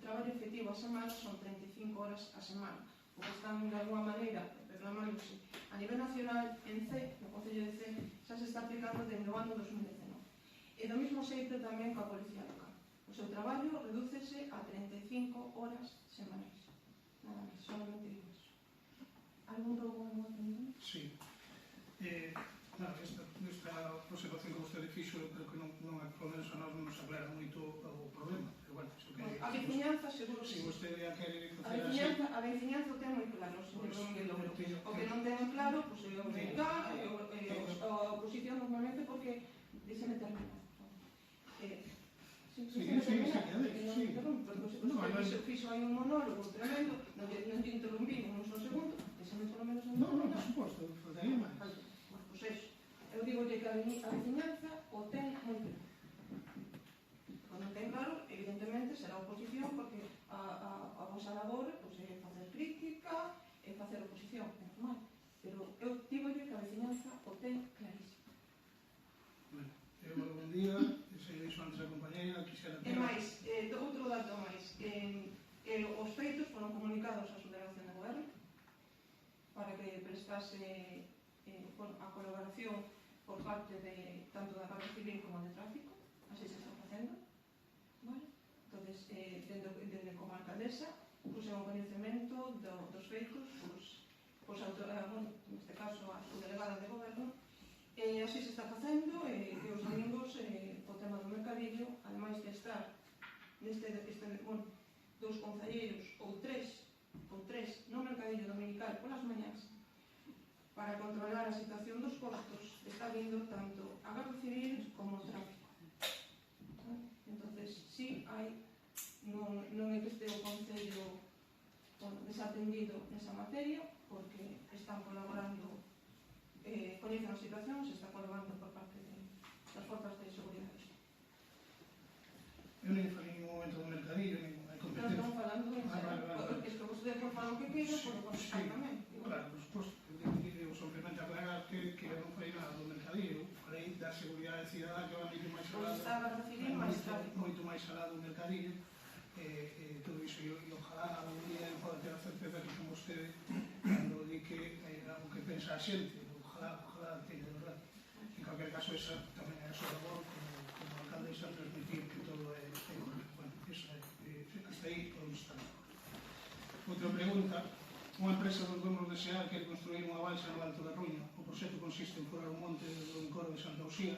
traballo efectivo a semana son 35 horas a semana. O que están, de alguma maneira, reclamándose a nivel nacional, en C, no Concello de C, xa se está aplicando dende o ano 2019. E do mesmo xeito tamén coa Policía Local. O seu traballo redúcese a 35 horas semanais. Nada máis, solamente digo eso. ¿Algún problema? Sí. Claro, esta observación que vostede fixo, creo que non, polo menos a nós non nos aclara moito o problema. Pero, bueno, a veciñanza seguro que si vostede a quere facer así. A veciñanza o ten moi claro, señor Dominguelo. O que non ten claro, pois é o BNK, a oposición normalmente porque déxeme terminar. Sí, porque fixo aí un monólogo tremendo, non te interrumpí un só segundo, déxeme polo menos un segundo. Non, por suposto, faltaría máis. Pois eso, eu digo que a veciñanza o ten moi claro. Cando ten claro, evidentemente será oposición, porque a vosa labor é facer crítica, é facer oposición, é normal. Pero eu digo que a veciñanza o ten clarísimo. Bueno, eu algún día, se dixo antes a compañera, quixera... E máis, outro dato máis, os feitos foron comunicados á subdelegación de goberno para que prestase a colaboración por parte de tanto da Guardia Civil como de Tráfico, así se está facendo, vale? Entonces, dende como alcaldesa, puxen o coñecemento dos feitos, neste caso a subdelegada de goberno, así se está facendo, e os domingos o tema do mercadillo, ademais de estar dous concelleiros ou tres no mercadillo dominical polas mañás, para controlar a situación dos postos, está vindo tanto a Guardia Civil como o Tráfico. Entonces, sí hai non é que este o Concello desatendido nesa materia, porque están colaborando, coñecen a situación, se está colaborando por parte das forzas de seguridade. Eu non falei ningún momento do mercadillo, nin hai Non competencia. estamos falando en serio, es que vostede por falar o que queira, por contestar tamén. Claro, por suposto, eu simplemente aclarar que eu non falei nada do mercadillo, falei da seguridade cidadá que va moito máis alá, Estaba a referir máis tráfico. moito máis alá do mercadillo, todo iso, e ojalá algún día eu poda ter a certeza que como vostede, cando di que o que pensa a xente, ojalá teña de verdade. En calquer caso, esa tamén é a súa labor como alcaldesa, transmitir que todo é correcto. Bueno, eso hasta aí podemos estar. Outra pregunta. Unha empresa dos Gomes de Sear quer construir unha balsa no Alto da Ruña. O proxecto consiste en furar un monte do encoro de Santa Uxía.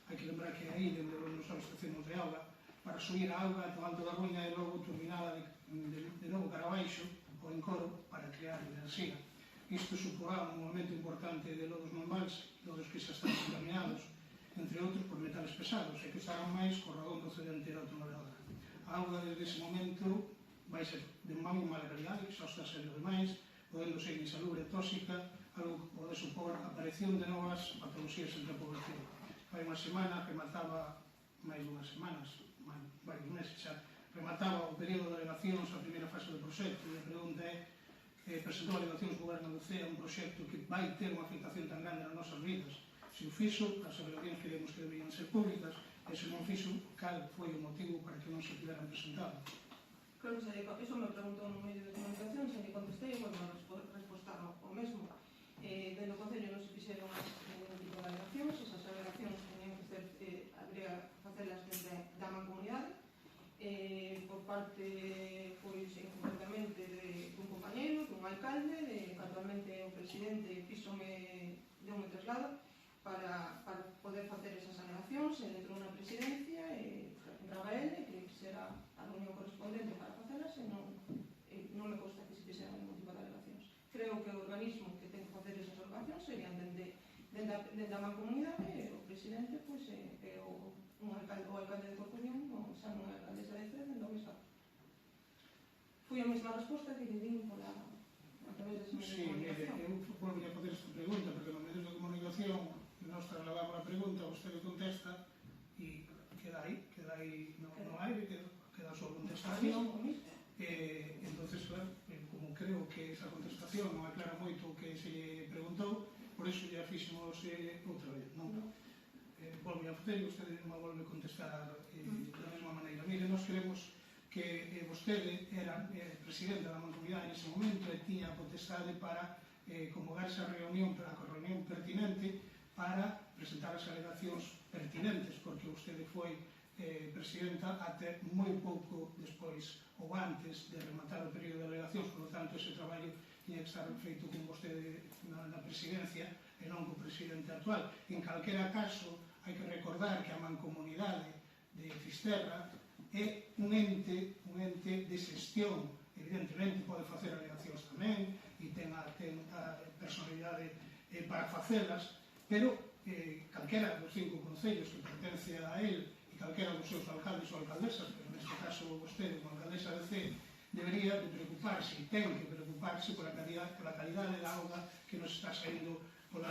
Hai que lembrar que aí, dende onde nos abastecemos de auga, para subir a auga ata o Alto da Ruña e logo turbinada de novo cara abaixo, o encoro, para crear enerxía. Isto suporá un movimento importante de lodos no embalse, lodos que xa están contaminados, entre outros por metales pesados, e que estaban máis co radón procedente da tuneladora. A auga desde ese momento vai ser de moi mala calidade, xa está sendo demais, podendo ser insalubre e tóxica, algo que pode supor a aparición de novas patoloxías entre a población. Hai unha semana, remataba, máis de unhas semanas, varios meses xa, remataba o período de alegacións a primeira fase do proxecto, e a pregunta é, presentou alegacións do Goberno do CEA un proxecto que vai ter unha afectación tan grande nas nosas vidas. Se o fixo, as alegacións creemos que deberían ser públicas, e se non fixo, cal foi o motivo para que non se tiveran presentado. Creo que eso me preguntou no medio de comunicación, se me contestei, e bueno, respostar o mesmo. Dentro do Concello non se fixeron ningún tipo de alegacións, esas alegacións tenían que ser, habría que facelas desde da mancomunidade, por parte, pois, concretamente dun compañeiro, dun alcalde, actualmente o presidente deu-me traslado para poder facer esas alegacións, e dentro dunha presidencia, entraba ele, que será a reunión correspondente para facelas, e non me consta que se fixeran ningún tipo de alegacións. Creo que o organismo que ten que facer esas alegacións serían dende a mancomunidade, e o presidente, pois, é o alcalde de Corcubión, xa non é alcaldesa de Cee, dentro do Estado. Foi a mesma resposta que lle din a través dos medios de comunicación. Eu volvo a facer esta pregunta, porque nos medios de comunicación nos trasladamos a pregunta, vostede contesta, e queda aí no aire, queda a súa contestación. Entonces, claro, como creo que esa contestación non aclara moito o que se lle preguntou, por iso ya fixemos outra vez, non? Volvo a facer e vostede non volve a contestar da mesma maneira. Mire, nós queremos que vostede era presidente da mancomunidade nese momento e tiña a potestade para convocar esa reunión, para a reunión pertinente, para presentar as alegacións pertinentes, porque vostede foi presidenta até moi pouco despois ou antes de rematar o período de alegacións, por lo tanto, ese traballo tiña que estar feito con vostede na presidencia e non co presidente actual. En calquera caso, hai que recordar que a mancomunidade de Fisterra é un ente de xestión. Evidentemente pode facer alegacións tamén e ten a personalidade para facelas, pero calquera dos 5 concellos que pertence a él e calquera dos seus alcaldes ou alcaldesas, pero neste caso vostede como alcaldesa de Cee, debería de preocuparse e ten que preocuparse pola calidade da auga que nos está saindo, ou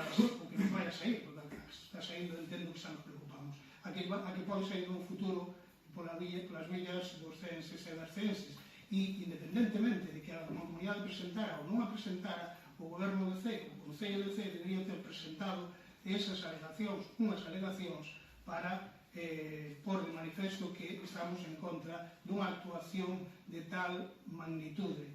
que nos vai a sair, pola que está saindo, entendo que xa nos preocupamos. A que pode sair no futuro polas villas dos ceenses e das ceenses. E, independentemente de que a comunidade presentara ou non a presentara, o Goberno de Cee, o Concello de Cee, debería ter presentado esas alegacións, unhas alegacións, para pôr de manifesto que estamos en contra dunha actuación de tal magnitude.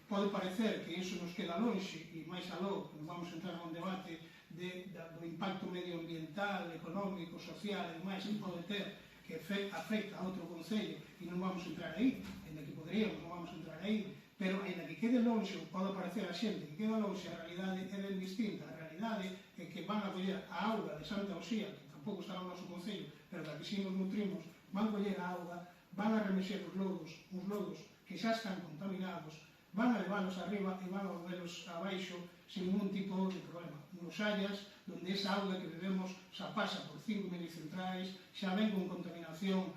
Pode parecer que iso nos queda lonxe, e máis aló, que nos vamos a entrar nun debate do impacto medioambiental, económico, social e demais que pode ter, que afecta a outro concello, e non vamos a entrar aí, ainda que poderíamos, non vamos a entrar aí, pero ainda que quede lonxe, pode parecer a xente que queda lonxe, a realidade é ben distinta. A realidade é que van a coller a auga de Santa Uxía, que tampouco está no noso concello, pero da que si nos nutrimos, van a coller a auga, van a remexer os lodos que xa están contaminados, van a leválos arriba e van a volvelos abaixo sin ningún tipo de problema. Nos hallas, donde esa auga que bebemos xa pasa por 5 centrais, xa ven con contaminación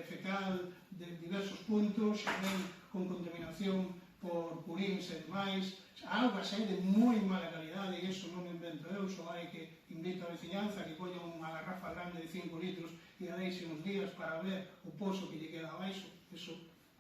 fecal de diversos puntos, tamén con contaminación por purins e demais. A auga sai de moi mala calidade, e iso non invento eu, só hai que invito a veciñanza que coña unha garrafa grande de 5 litros e a deixe uns días para ver o pozo que lle queda abaixo. Iso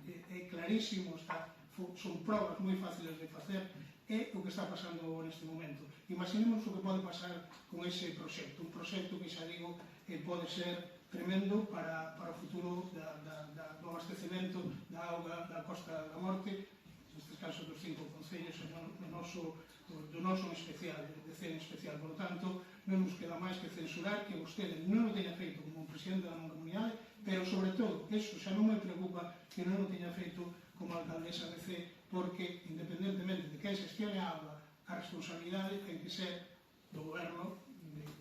é clarísimo, son probas moi fáciles de facer, é o que está pasando neste momento. Imaginemos o que pode pasar con ese proxecto, un proxecto que xa digo pode ser tremendo para o futuro do abastecemento da auga da Costa da Morte, nestes casos dos 5 concellos do noso en especial, de CEN especial. Por lo tanto, non nos queda máis que censurar que vostede non o teña feito como presidente da mancomunidade, pero sobre todo, eso xa non me preocupa que non o teña feito como alcaldesa de C, porque independentemente de quen xestione a auga, a responsabilidade ten que ser do goberno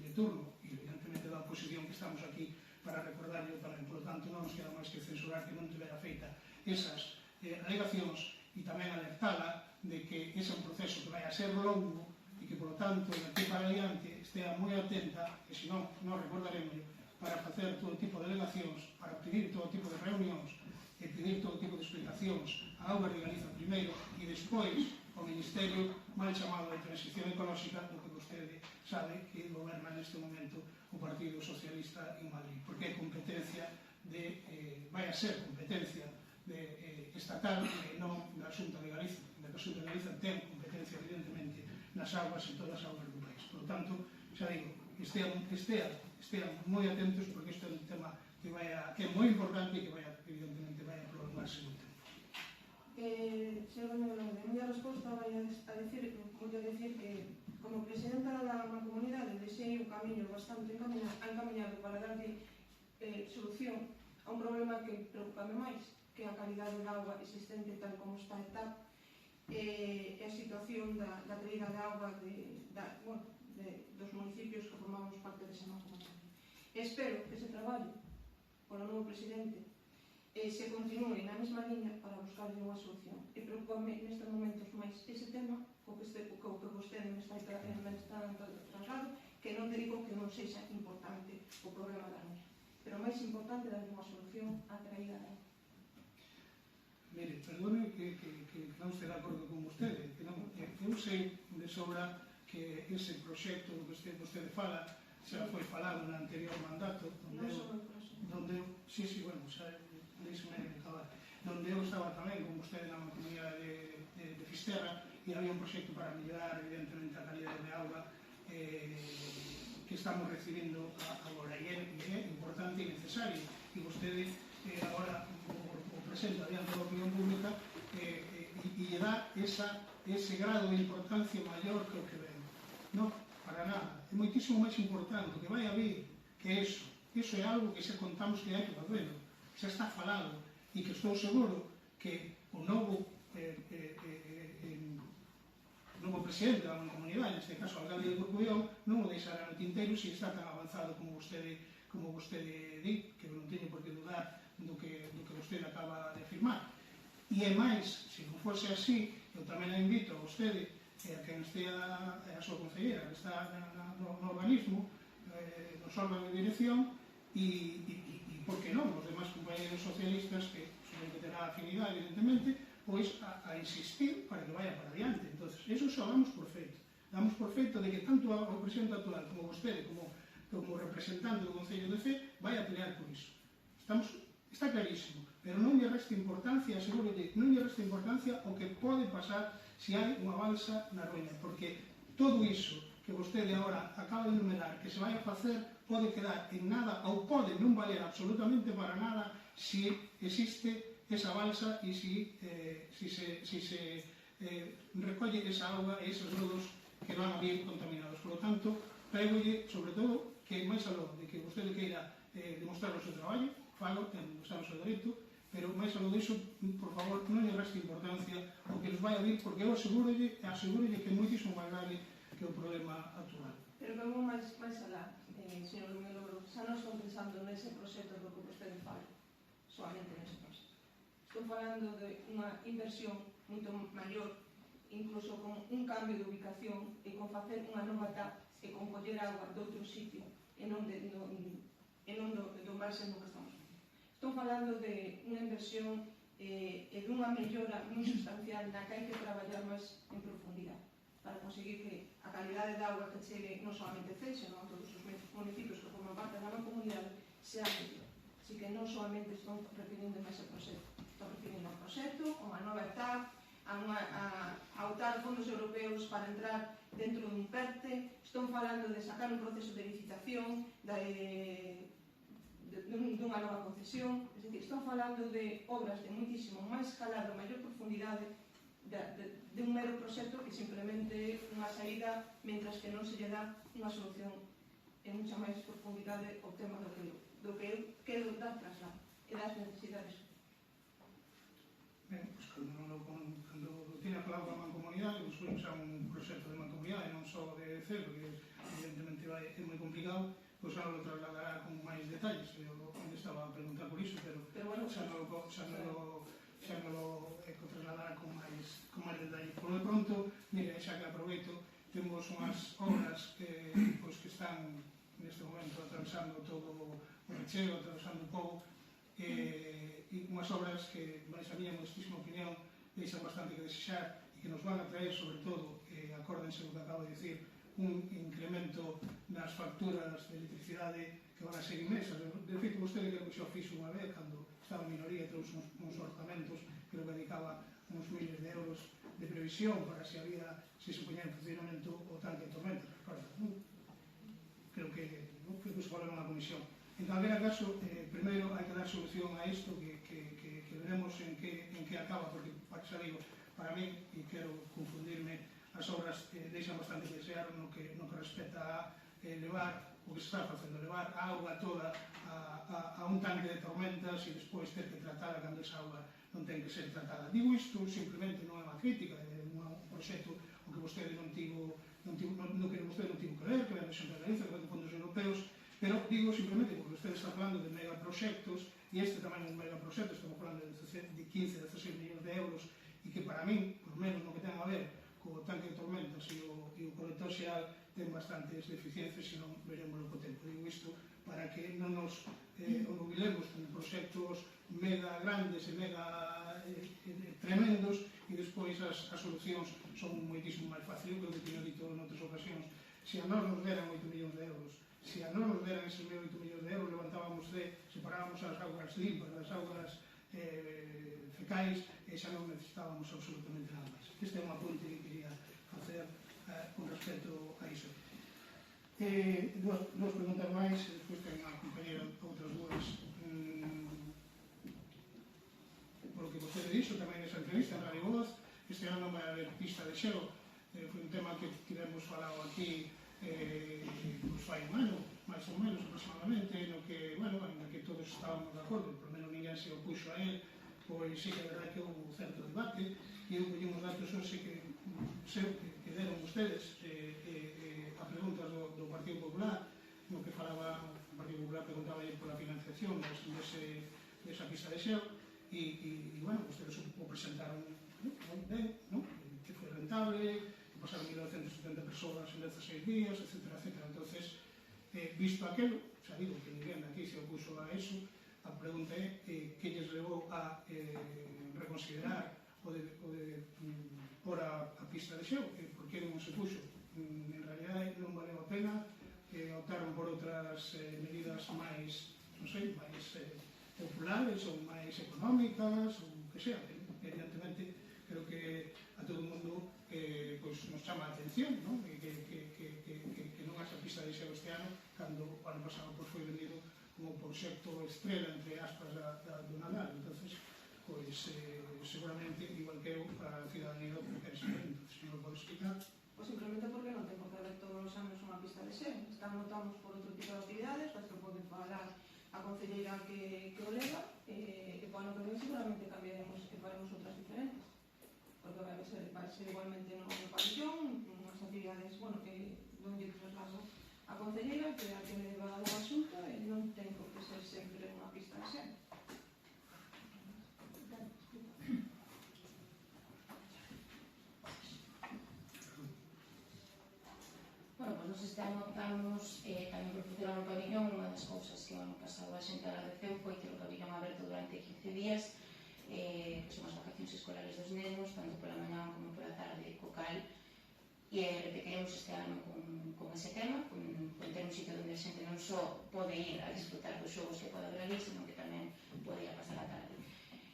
de turno e evidentemente da oposición que estamos aquí para recordarlo tamén. Por lo tanto, non nos queda máis que censurar que non tivera feita esas alegacións e tamén alertala de que ese é un proceso que vai a ser longo e que, por lo tanto, de aquí para adiante estea moi atenta, que senón non recordaremos para facer todo tipo de alegacións, para pedir todo tipo de reunións e pedir todo tipo de explicacións a Augas de Galiza primeiro e despois ao Ministerio mal chamado de Transición Ecolóxica, do que vostede sabe que goberna neste momento o Partido Socialista en Madrid, porque é competencia vai a ser competencia estatal e non da Xunta de Galiza. A Xunta de Galiza ten competencia, evidentemente, nas augas e todas as augas do país. Por lo tanto, xa digo, estean moi atentos, porque isto é un tema que é moi importante e que evidentemente vai a prolongarse moito. Señor Domingo López, a miña resposta vai a decir que como presidenta da mancomunidade desei un camiño bastante encaminado para darlle solución a un problema que preocupame máis, que é a calidade da auga existente tal como está a TAP, e a situación da traída de auga dos municipios que formamos parte desa mancomunidade. Espero que ese traballo polo novo presidente se continúe na mesma liña para buscarlle unha solución. E preocupame nestes momentos máis ese tema co que vostede me está trasladando, que non te digo que non sexa importante o problema da noia, pero máis importante darlle unha solución á traída da auga. Mire, perdone que non estea de acordo con vostede, que eu sei de sobra que ese proxecto do que vostede fala xa foi falado no anterior mandato, donde eu estaba tamén con vostede na comunidade de Fisterra e había un proxecto para mellorar evidentemente a calidade de auga que estamos recibindo agora, e é importante e necesario, e vostede agora o presenta diante da opinión pública e lle dá ese grado de importancia maior que o que ven. Non, para nada, é moitísimo máis importante o que vai a vir que eso é algo que xa contamos que hai que facelo, xa está falado, e que estou seguro que o novo presidente da comunidade, neste caso o alcalde de Corcubión, non o deixará no tinteiro se está tan avanzado como vostede di, que non teño por que dudar do que vostede acaba de afirmar. E é máis, se non fose así, eu tamén a invito a vostede e a quen estea a súa concelleira, que está no organismo, nos órganos de dirección, e por que non, os demais compañeros socialistas que terá afinidade, evidentemente, pois a insistir para que vaya para adiante. Entón, eso xa damos por feito. Damos por feito de que tanto o presidente actual como vostede, como representante do Concello de Cee, vai a pelear por iso. Está clarísimo, pero non lle resta importancia, asegúrolle, non lle resta importancia o que pode pasar se hai unha balsa na Roña, porque todo iso que vostede agora acaba de enumerar que se vai a facer pode quedar en nada ou pode non valer absolutamente para nada se existe esa balsa e se recolle esa auga e esos lodos que van a vir contaminados. Por lo tanto, prégolle, sobre todo, que máis aló de que vostede queira demostrar o seu traballo, falo, está no seu dereito, pero máis aló disso, por favor, non lle reste importancia o que nos vai a vir, porque eu asegúrolle que é moitísimo máis grave que o problema actual. Pero vamos máis alá, señor Domingo López, xa non estou pensando nese proxecto do que vostede fala, solamente nese proxecto. Estou falando de unha inversión moito maior, incluso con un cambio de ubicación e con facer unha nova TAP e con coller agua de outro sitio e non do marxen no que estamos. Estou falando de unha inversión e dunha mellora moi sustancial na que hai que traballar máis en profundidade para conseguir que a calidade de auga que chegue non solamente a Cee, senón a todos os municipios que forman parte da mancomunidade sea mellor. Así que non solamente están referindo a ese proxecto, están referindo a un proxecto, a unha nova etapa, a optar fondos europeos para entrar dentro dun PERTE, están falando de sacar un proceso de licitación dunha nova concesión, es decir, están falando de obras de muitísimo máis calado, maior profundidade de un mero proxecto que simplemente unha saída, mentras que non se lle dá unha solución en mucha máis profundidade ao tema do que eu quero dar traslado e das necesidades. Ben, pois cando tiene a palabra a mancomunidade, pois fuimos a un proxecto de mancomunidade, non só de cero, porque evidentemente é moi complicado, pois xa non lo trasladará con máis detalles, eu onde estaba a preguntar por iso, pero bueno, xa non lo trasladará con máis detalles. Por de pronto, mire, xa que aproveito, temos unhas obras que están neste momento atravesando todo o recheo, atravesando o pobo, e unhas obras que, máis a miña modestísima opinión, deixan bastante que desexar e que nos van a traer, sobre todo, acórdense do que acabo de dicir, un incremento nas facturas de electricidade que van a ser inmensas. De feito, vostede creo que xa fixo unha vez, cando estaba en minoría, trouxe uns orzamentos, creo que dedicaba uns miles de euros de previsión para se se poñía en funcionamento o tanque de tormentas, recorda, non? Creo que se falou na comisión. En calquera caso, primeiro hai que dar solución a isto que veremos en que acaba, porque, xa digo, para mí, e quero confundirme, as obras deixan bastante que desear no que respecta a levar o que se está facendo, levar a auga toda a un tanque de tormentas e despois ter que tratada cando esa auga non ten que ser tratada. Digo isto simplemente non é unha crítica, é un proxecto o que vostede non tivo que ver, que ven de Xente de Galicia, que ven de fondos europeos, pero digo simplemente porque vostede está falando de megaproxectos e este tamén é un megaproxecto, estamos falando de 15, 16 millóns de euros e que para min, por menos no que ten a ver co tanque de tormentas e o colector xeral ten bastantes deficiencias e non veremos co tempo. Digo isto para que non nos onubilemos con proxectos mega grandes e mega tremendos e despois as solucións son moitísimo máis fáciles. Eu creo que teño dito en outras ocasións, se a nós nos deran 8 millóns de euros, se a nós nos deran eses 8 millóns de euros, levantábamos separábamos as augas limpas das augas fecais e xa non necesitábamos absolutamente nada máis. Este é un apunte que quería facer con respecto a iso. Dos preguntas máis, e despois ten a compañera outras dúas. Por lo que vostede dixo tamén nesa entrevista en Radio Voz, este ano non vai haber pista de xeo, foi un tema que tivemos falado aquí fai un ano, máis ou menos aproximadamente, no que, bueno, en que todos estábamos de acordo, por menos ninguén se opuxo a él, pois sí que é verdade que houve un certo debate, e eu collí uns datos hoxe que deron ustedes a preguntas do Partido Popular, no que falaba, o Partido Popular preguntaba pola financiación desa pista de xeo, e, bueno, ustedes o presentaron moi ben, que foi rentable, pasaron 1970 persoas en 16 días, etc. Entonces, visto aquelo, xa digo que ninguén aquí se opuso a eso, a pregunta é que lles levou a reconsiderar o de por a pista de xeo, por que non se puxo. En realidad non valeu a pena, optaron por outras medidas máis, non sei, máis populares ou máis económicas, ou que sea. Evidentemente, creo que a todo o mundo nos chama a atención, non? Que non haxa pista de xeo este ano, cando o ano pasado foi vendido como proxecto estrela, entre aspas, do Nadal. Entonces, seguramente, igual que eu, a cidadanía do que quere saber. Entonces, non lo podo explicar. Pois simplemente porque non ten por que haber todos os anos unha pista de xeo. Notamos por outro tipo de actividades, que pode falar a concelleira que o leva, e o ano que ven seguramente cambiaremos e faremos outras diferentes. Porque vai ser igualmente no pabellón, unhas actividades, bueno, que donde traslado a concelleira, que é a que me leva o asunto, e non ten por que ser sempre unha pista de xeo. Bueno, pues nos este ano optamos tamén por funcionar o pabillón. Unha das cousas que o ano pasado a xente agradeceu foi ter o pabillón aberto durante 15 días, que son as vacacións escolares dos nenos, tanto pola mañá como pola tarde, co cal repetiremos este ano con ese tema, con ter un sitio onde a xente non só pode ir a disfrutar dos xogos que pode haber ali, senón que tamén pode ir a pasar a tarde.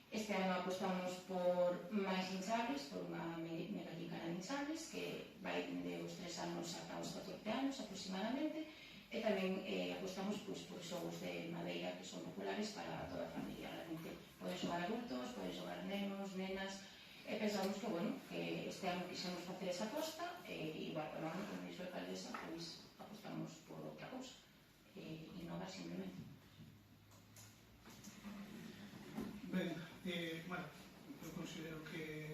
Este ano apostamos por máis hinchables, por unha mega licana de hinchables, que vai dende os 3 anos ata os 14 anos aproximadamente, e tamén apostamos por xogos de madeira que son populares para toda a familia. Realmente poden xogar adultos, poden xogar nenos, nenas, e pensamos que, bueno, que este ano quixemos facer esa aposta, e igual, pero ano, como dixo a alcaldesa, pois apostamos por outra cousa, innovar simplemente. Ben, bueno, eu considero que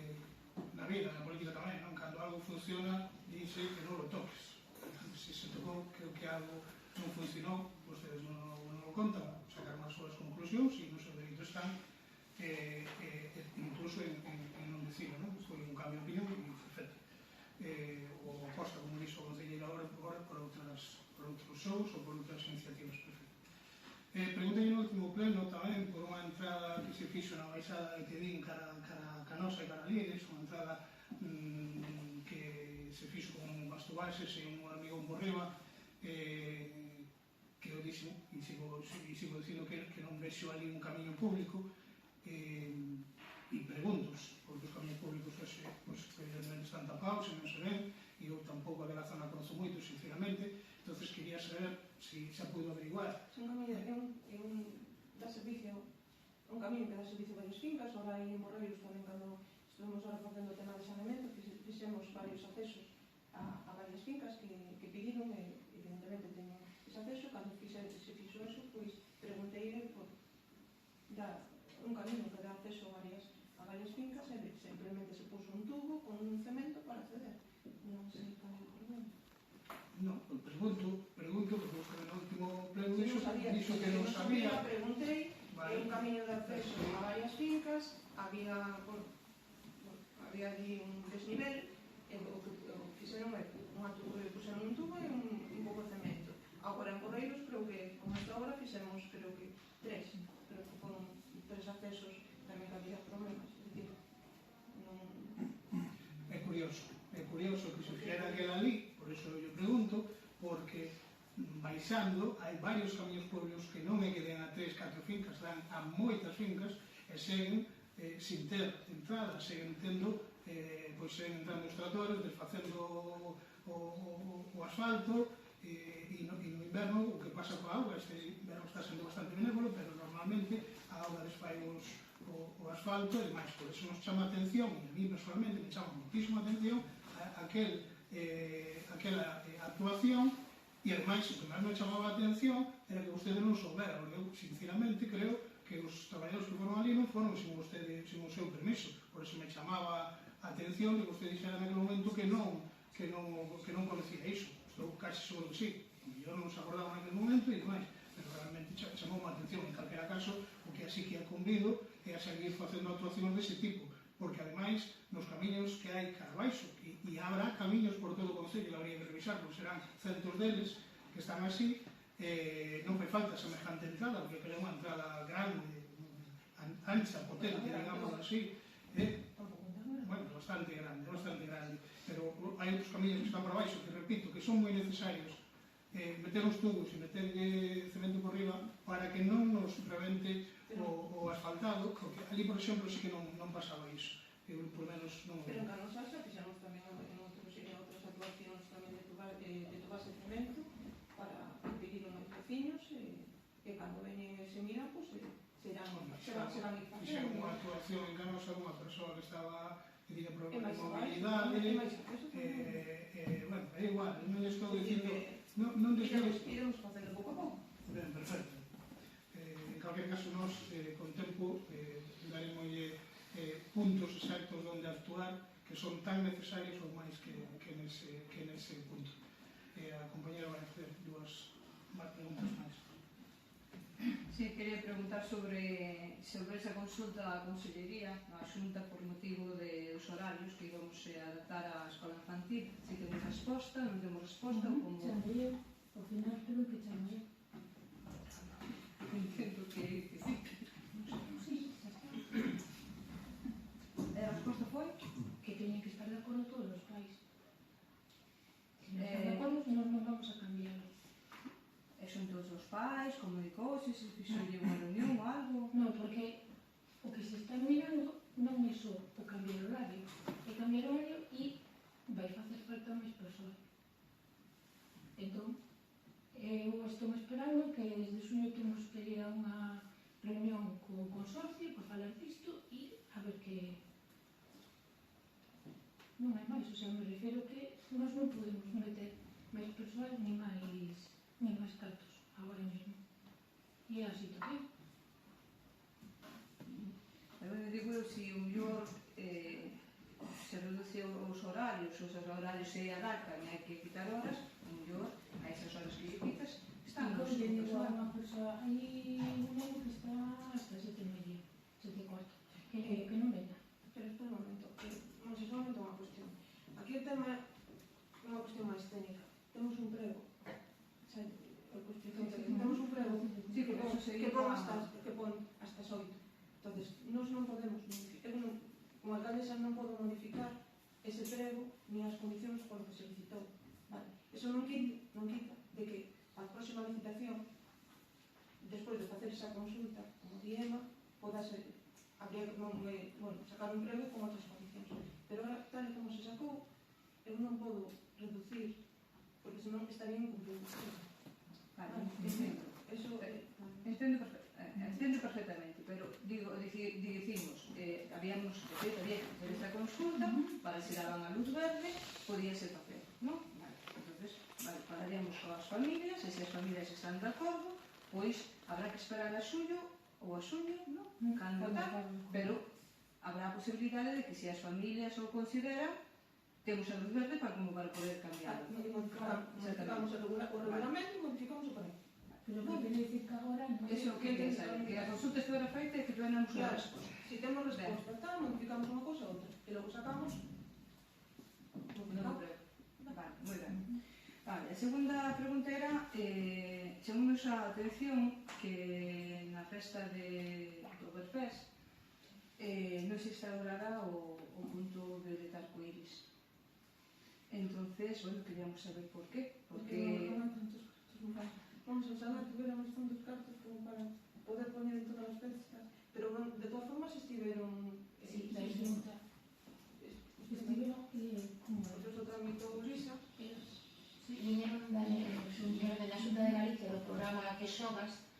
na vida, na política tamén, non? Cando algo funciona, dice que non lo toques. Se se tocou, creo que algo non funcionou, vostedes non o contan, sacaron as súas conclusións e no seu dereito están, incluso en non dicirlo, non? Foi un cambio de opinión e perfecto. O aposta, como dixo o concelleiro agora, por outros xogos ou por outras iniciativas, perfecto. Preguntei no último pleno tamén por unha entrada que se fixo na baixada de Tedín cara Canosa e cara Lieres, unha entrada que se fixo con bastubases e un hormigón por riba, que eu dixo, e sigo dicindo que non vexo ali un camiño público, e preguntos, porque os camiños públicos evidentemente están tapados e non se ven, e eu tampouco aquela zona conozo moito, sinceramente. Entonces quería saber se xa puido averiguar. É un camiño dá servicio, un camiño que dá servicio a varias fincas. Ahora aí en Borreiros tamén, cando estuvemos ahora facendo o tema de saneamento, fixemos varios accesos a varias fincas que pediron, e evidentemente teñen ese acceso. Cando se fixo eso, pois preguntei por dar un camiño que dá acceso a varias fincas, e simplemente se puso un tubo con un cemento para acceder. Non sei cal é o problema. Non, pregunto, porque vostede no último pleno Dixo que non sabía. Preguntei, é un camiño de acceso a varias fincas, había ali un desnivel, e o que fixeron é puseron un tubo e un pouco de cemento. Agora en Borreiros, creo que, como esta hora, fixemos, creo que 3 foron 3 accesos, tamén que había problemas. É curioso que se fixera aquel ali, por iso eu pregunto, porque baixando hai varios camiños pueblos que non é que den a 3, 4 fincas, dan a moitas fincas e seguen sin ter entrada, seguen tendo, pois seguen entrando os tratores, desfacendo o asfalto, e no inverno o que pasa coa auga, este inverno está sendo bastante benévolo, pero normalmente a auga desfai o asfalto e demais. Por eso nos chama a atención, e a mí personalmente me chama muchísima atención aquela actuación, e ademais o que máis me chamaba a atención era que vostede non soubera, porque eu sinceramente creo que os traballadores que foron ali non foron sin o seu permiso. Por eso me chamaba a atención que vostede dixera naquele momento que non conocía iso. Estou casi seguro que sí, eu non se acordaba naquele momento e demais, pero realmente chamou a atención. En calquera caso, o que así que a convido é a seguir facendo actuacións dese tipo, porque ademais nos camiños que hai cara baixo, e habrá camiños por todo o concello, habría que revisar, porque serán centos deles que están así, non fai falta semejante entrada, porque é unha entrada grande, ancha, potente, digamos así, bueno, bastante grande, pero hai outros camiños que están por baixo, que repito, que son moi necesarios, meter os tubos e meterlle cemento por riba para que non nos rebente o asfaltado, porque ali, por exemplo, sí que non pasaba iso. Eu, por menos, non... Pero en Canosa xa fixamos tamén outras actuacións tamén de tubas de cemento para impedir os veciños, e cando veñen e se miran, pois serán ir facendo. Fixemos unha actuación en Canosa dunha persoa que estaba que tiña problemas de mobilidade, bueno, é igual, non estou dicindo... Iremos facendo pouco a pouco. Ben, perfecto. En calquer caso, nós, con tempo, daremos puntos exactos onde actuar, que son tan necesarios ou máis que nese punto. A compañera vai facer dúas preguntas máis. Sí, quería preguntar sobre esa consulta á Consellería, a Xunta, por motivo dos horarios que íbamos a adaptar á escola infantil. Si temos resposta, non temos resposta, ou como... Chamei eu, ao final creo que chamei eu. Entendo que sí. Sí, xa está. E a resposta foi? Que teñen que estar de acordo todos os pais. Se non están de acordo, non vamos a cambiarlo. E son todos os pais, comunicouse, se fixolle unha reunión ou algo? Non, porque o que se está mirando non é só o cambiar o horario, é cambiar o horario e vai facer falta máis persoas. Entón, eu estou esperando que desde xuño temos que ir a unha reunión co consorcio para falar disto e a ver que... Non hai máis, o sea, me refiro que nós non podemos meter máis persoas ni máis cartos agora mesmo. E é a situación. Eu digo eu, se o mellor se reduce os horarios se adaptan e hai que quitar horas, o mellor a esas horas que lle quitas están Pois os lle digo a persoas. unha persoa, hai un neno que está hasta 7:30, 7:15, que non venga. Pero espera un momento, non sei, solamente unha cuestión. Aquí o tema é unha cuestión máis técnica. Temos un prego. O sea, temos un prego Sí, que eso sería... que pon hasta as 8. Entonces, nós non podemos modificar, eu non, como alcaldesa non podo modificar ese prego ni as condicións por que se licitou. Vale. Eso non quita de que a próxima licitación, despois de facer esa consulta, como di Ema, poda ser, habría que sacar un prego con outras condicións. Pero ahora, tal como se sacou, eu non podo reducir, porque senón estaría incumplido. Vale, entendo. Eso Entendo perfectamente, pero dicimos, había que facer esta consulta para se daban a luz verde, podíase facer, non? Vale, entonces, falaríamos coas familias, e se as familias están de acordo, pois habrá que esperar a xullo ou a xuño, non? Cando tal, pero habrá a posibilidade de que se as familias o consideran, temos a luz verde para poder cambiarlo. Modificamos o regulamento e modificamos o prego. Pero que quere dicir que agora non... Eso que que a consulta estivera feita e que tuéramos unha resposta. Si temos resposta tal, modificamos unha cousa ou outra. E logo sacamos... Non creo. Vale, moi ben. Vale, a segunda pregunta era, chamamos a atención que na festa de Oktoberfest non se instaurará o punto de arcoíris. Entonces, bueno, queríamos saber por qué. Porque... Vamos a saber que tuviéramos tantos cartos como para poder poner en todas as festas. Pero, de todas formas, estiveron... Sí, la Xunta. Estiveron como... Pois eso tramitou Lisa. Viñeron da Xunta de Galicia do programa Que Xogas,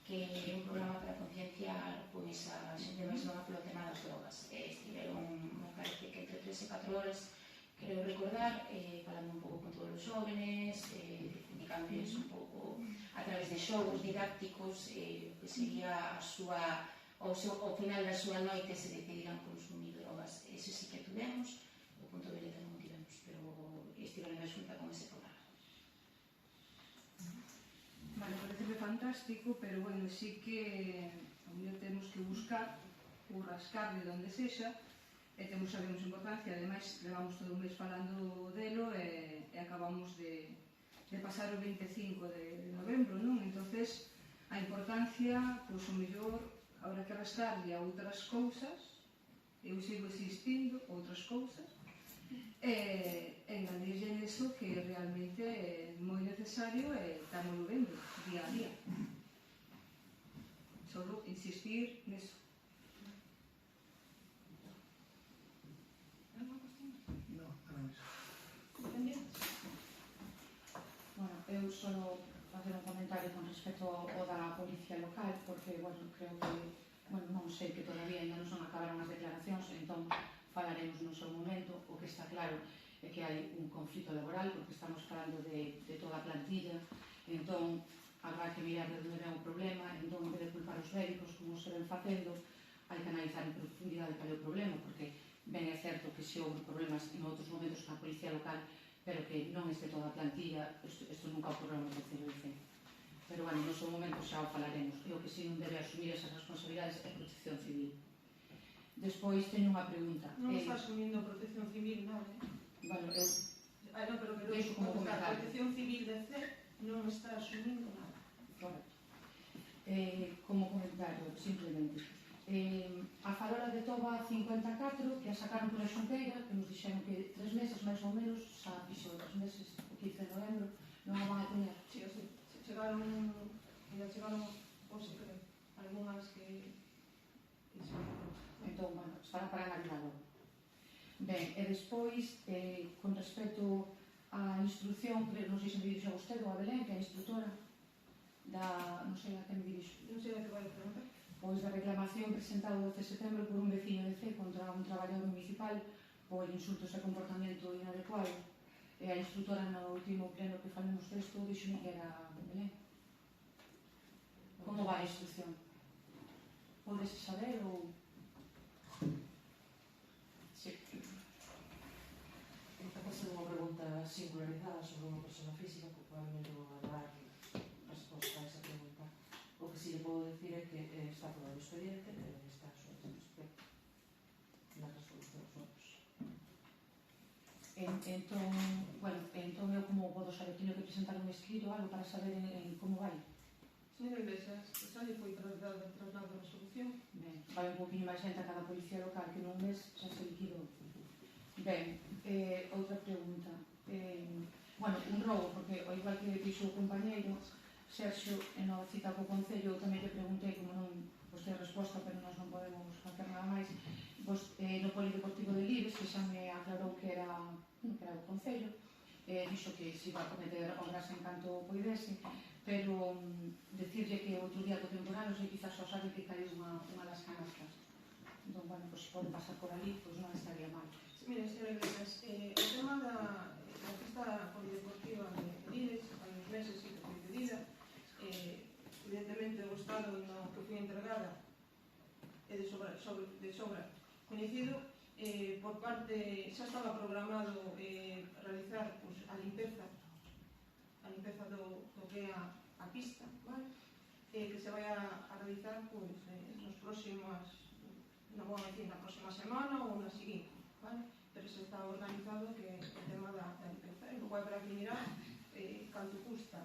que é un programa para concienciar pois, a xente máis nova polo tema das drogas. Estiveron, me parece que entre 3 e 4 horas, creo recordar, falando un pouco con todos os xóvenes, indicándoles un pouco a través de xogos didácticos que sería ao final da súa noite se decidirán consumir drogas. Ese sí que tuvemos, o punto de letra non tivemos, pero estiveron na Xunta con ese programa. Vale, parece fantástico, pero bueno, sí que a mellor temos que buscar ou rascar de onde sexa, e sabemos a importancia, ademais levamos todo un mes falando delo e acabamos de pasar o 25 de novembro, non? Entonces, a importancia, pois o mellor, habrá que rascarle a outras cousas, eu sigo existindo, outras cousas, e engadirlle neso que realmente é moi necesario e estamos vendo día a día. Solo insistir neso. No, nada máis. Bueno, eu só facer un comentario con respecto ao da policía local, porque, bueno, creo que, bueno, non sei que todavía ainda non son acabaron as declaracións, entón falaremos no seu momento. O que está claro é que hai un conflito laboral, porque estamos falando de toda a plantilla, entón habrá que mirar de onde ven o problema, entón, en vez de culpar os médicos, como se ven facendo, hai que analizar en profundidade cal é o problema, porque ben é certo que se houve problemas en outros momentos na policía local, pero que non este toda a plantilla, isto nunca ocorreu no Concello de Cee. pero bueno, no seu momento xa o falaremos. E o que si non debe asumir esas responsabilidades é Protección Civil. Despois teño unha pregunta. Non está asumindo Protección Civil nada, Bueno, eu non, pero deixo como comentario. Protección Civil de C non está asumindo nada. Correcto. Como comentario, simplemente. A farola de Toba 54, que a sacaron pola Xunqueira, que nos dixeron que 3 meses, máis ou menos, xa fixo 3 meses, o 15 de novembro, non a van a poñer. Sí, chegaron hoxe, creo, algunhas que Entón, bueno, estará para analizar logo. Ben, e despois, con respecto á instrucción, que non sei se me dirixe a vostede ou a Belén, que é a instructora da, non sei a que me dirixo, non sei a que vai preguntar. pois da reclamación presentada o 12 de setembro por un veciño de C contra un traballador municipal por insultos e comportamento inadecuado. E a instructora no último pleno que falamos desto dixo que era Belén. Como vai a instrucción? Podes saber ou... Sí. Esta pode ser unha pregunta singularizada sobre unha persona física que probablemente non vai dar resposta a esa pregunta. O que si le podo decir é que está aprobado o expediente e está suelto o respecto na resolución dos votos. Entón eu como podo saber, teño que presentar un escrito algo para saber en como vai? Señora Iglesias, xa lle foi trasladado a resolución. Ben, vai un poquinho máis xente a cada policía local que nun mes xa se liquidou. Ben, outra pregunta. Bueno, un robo, porque ao igual que dixo o compañeiro Sergio, en a cita co Concello, tamén lle preguntei, como non pois ten resposta, pero nós non podemos facer nada máis, pois, no Polideportivo de Libres, que xa me aclarou que era o Concello, dixo que se iba a cometer obras en canto poidese, pero decirlle que outro día co temporal, non sei, quizás só sabe que caiu unha das canastas. Entón, bueno, pois se pode pasar por ali, pois non estaría mal. Mire, señora Iglesias, o tema da pista polideportiva de Libres, hai uns meses que foi pedida, evidentemente o Estado no que foi entregada é de sobra coñecido, por parte, xa estaba programado realizar a limpeza do que é a pista, vale? Que se vai a realizar nos próximas, non vou a decir na próxima semana ou na seguinte, vale? Pero se está organizado que o tema da limpeza, e logo habrá que mirar canto custa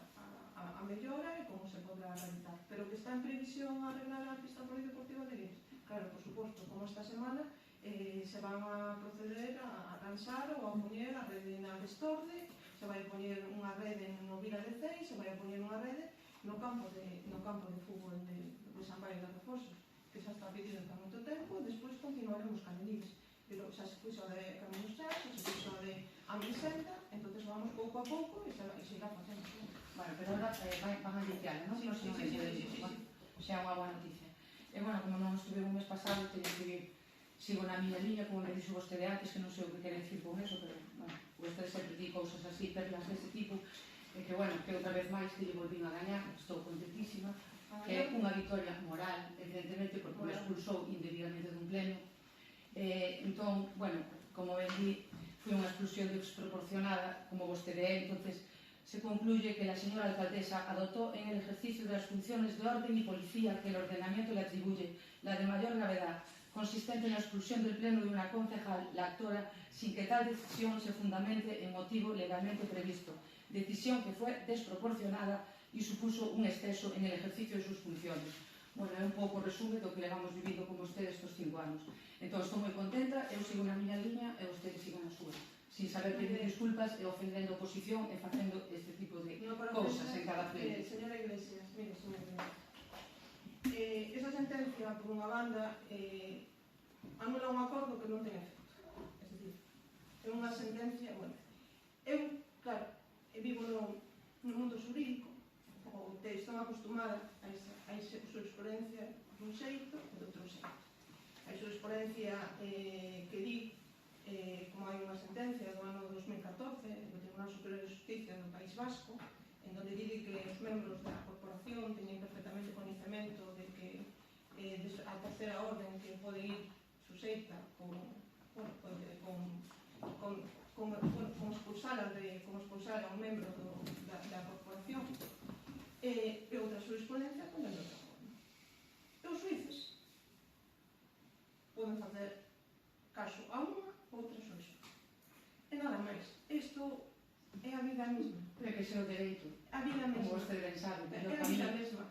a mellora e como se podrá realizar. Pero que está en previsión arreglar a pista polideportiva de Libres. Claro, por suposto, como esta semana se van a proceder a arranxar ou a poñer a rede na Destorde, se vai a poñer unha rede no Vila de Cei, se vai a poñer unha rede no campo de fútbol de San Baio de Reforzos, que xa está pedido há moito tempo, e despois continuaremos con Libres. Pero xa se puxo a de Caminos Xa, xa se puxo a de Amisenta, entonces vamos pouco a pouco e se irá facendo. Bueno, pero ahora van a limpiar, non? Sí, Xa é unha boa noticia. E, bueno, como non estuve un mes pasado, teño que sigo na miña liña, como me dixo vostede antes, que non sei o que quere decir con eso, pero, bueno, vostede sempre di cousas así, perlas deste tipo, e que, bueno, que outra vez máis que lle volvín a gañar, estou contentísima, que é unha victoria moral, evidentemente, porque me expulsou indebidamente dun pleno. Entón, bueno, como ben di, foi unha expulsión desproporcionada, como vostede é, entonces se concluye que la señora alcaldesa adoptó en el ejercicio de las funciones de orden y policía que el ordenamiento le atribuye, la de mayor gravedad, consistente en la expulsión del pleno de una concejal, la actora, sin que tal decisión se fundamente en motivo legalmente previsto, decisión que fue desproporcionada y supuso un exceso en el ejercicio de sus funciones. Bueno, é un pouco resume do que levamos vivido con vostedes estes 5 anos. Entón, estou moi contenta, eu sigo na miña liña e vostedes sigan na súa, sin saber pedir disculpas e ofendendo a oposición e facendo este tipo de cousas en cada pleno. Señora Iglesias, mire, señora Iglesias, esa sentencia, por unha banda, anula un acordo que non ten efecto. Es decir, é unha sentencia, bueno, eu, claro, vivo no mundo xurídico, ou estou acostumada a esa jurisprudencia dun xeito e de outro xeito. A jurisprudencia que di, como hai unha sentencia do ano 2014 do Tribunal Superior de Justicia do País Vasco, en donde di que os membros da corporación teñen perfectamente coñecemento de que a terceira orden que pode ir suxeita con expulsar a un membro da corporación, e outra jurisprudencia poden de outra forma. E os juíces poden facer caso a unha ou outra jurisprudencia. E nada máis. Isto é a vida mesma. Pero que sea o dereito, A vida como mesma. vostede ben sabe, É pero a a mí, vida mesma.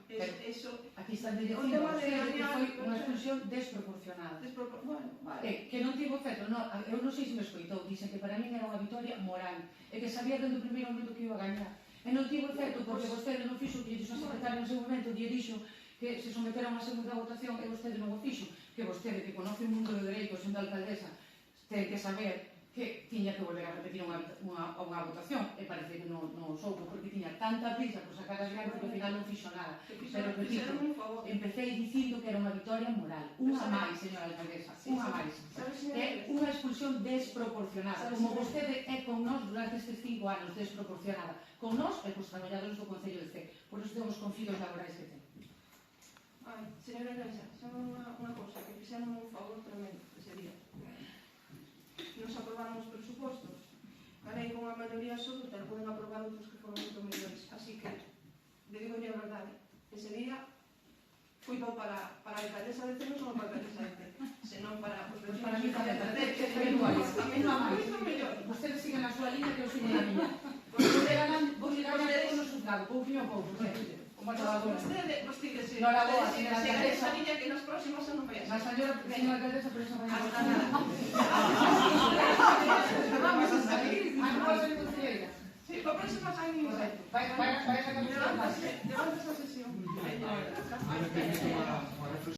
Eso, aquí están dicindo O tema de que gañar, foi unha expulsión desproporcionada. bueno, vale. Que non tivo efecto, no, eu non sei se me escoitou, dixen que para min era unha victoria moral, e que sabía dende o primeiro momento que iba a gañar. E non tivo efecto porque vostede non fixo o que lle dixo a secretaria no seu momento, lle dixo que se sometera a unha segunda votación e vostede non o fixo, que vostede, que conoce o mundo do dereito, sendo alcaldesa, ten que saber que tiña que volver a repetir unha votación, e parece que non soubo, porque tiña tanta prisa por sacar as ganas que ao final non fixo nada. Pero repito, empecé dicindo que era unha victoria moral, unha máis, señora alcaldesa, unha máis. É unha expulsión desproporcionada, como vostede é con nós durante estes 5 anos, desproporcionada, con nós e cos traballadores do Concello de Cee, por iso temos conflitos laborais que ten. Ai, señora Iglesia, sabe unha cosa, que fixeron un favor tremendo ese día. Nos aprobamos os presupostos, carei con a maioría absoluta, e poden aprobar outros que foron moito mellores. Así que, le digo a verdade, ese día fui para a alcaldesa de Cee, non só para a alcaldesa de Cee, senón para os vecinos. Para mí tamén, que é igual, moito mellor. Vostedes siguen a súa línea que eu sigo a miña. Vou llegar a no xuzgado, pouquinho a pouco, como acabado. Vostede, Noraboa, señora alcaldesa. esa línea que nas próximas non vai a ser. La señora alcaldesa, por eso vai a votar. Vamos a salir. Non vai ser conselleira. Sí, para a próxima salimos. Vai a sacar Levantas a sesión. Ahora permite unha reflexión.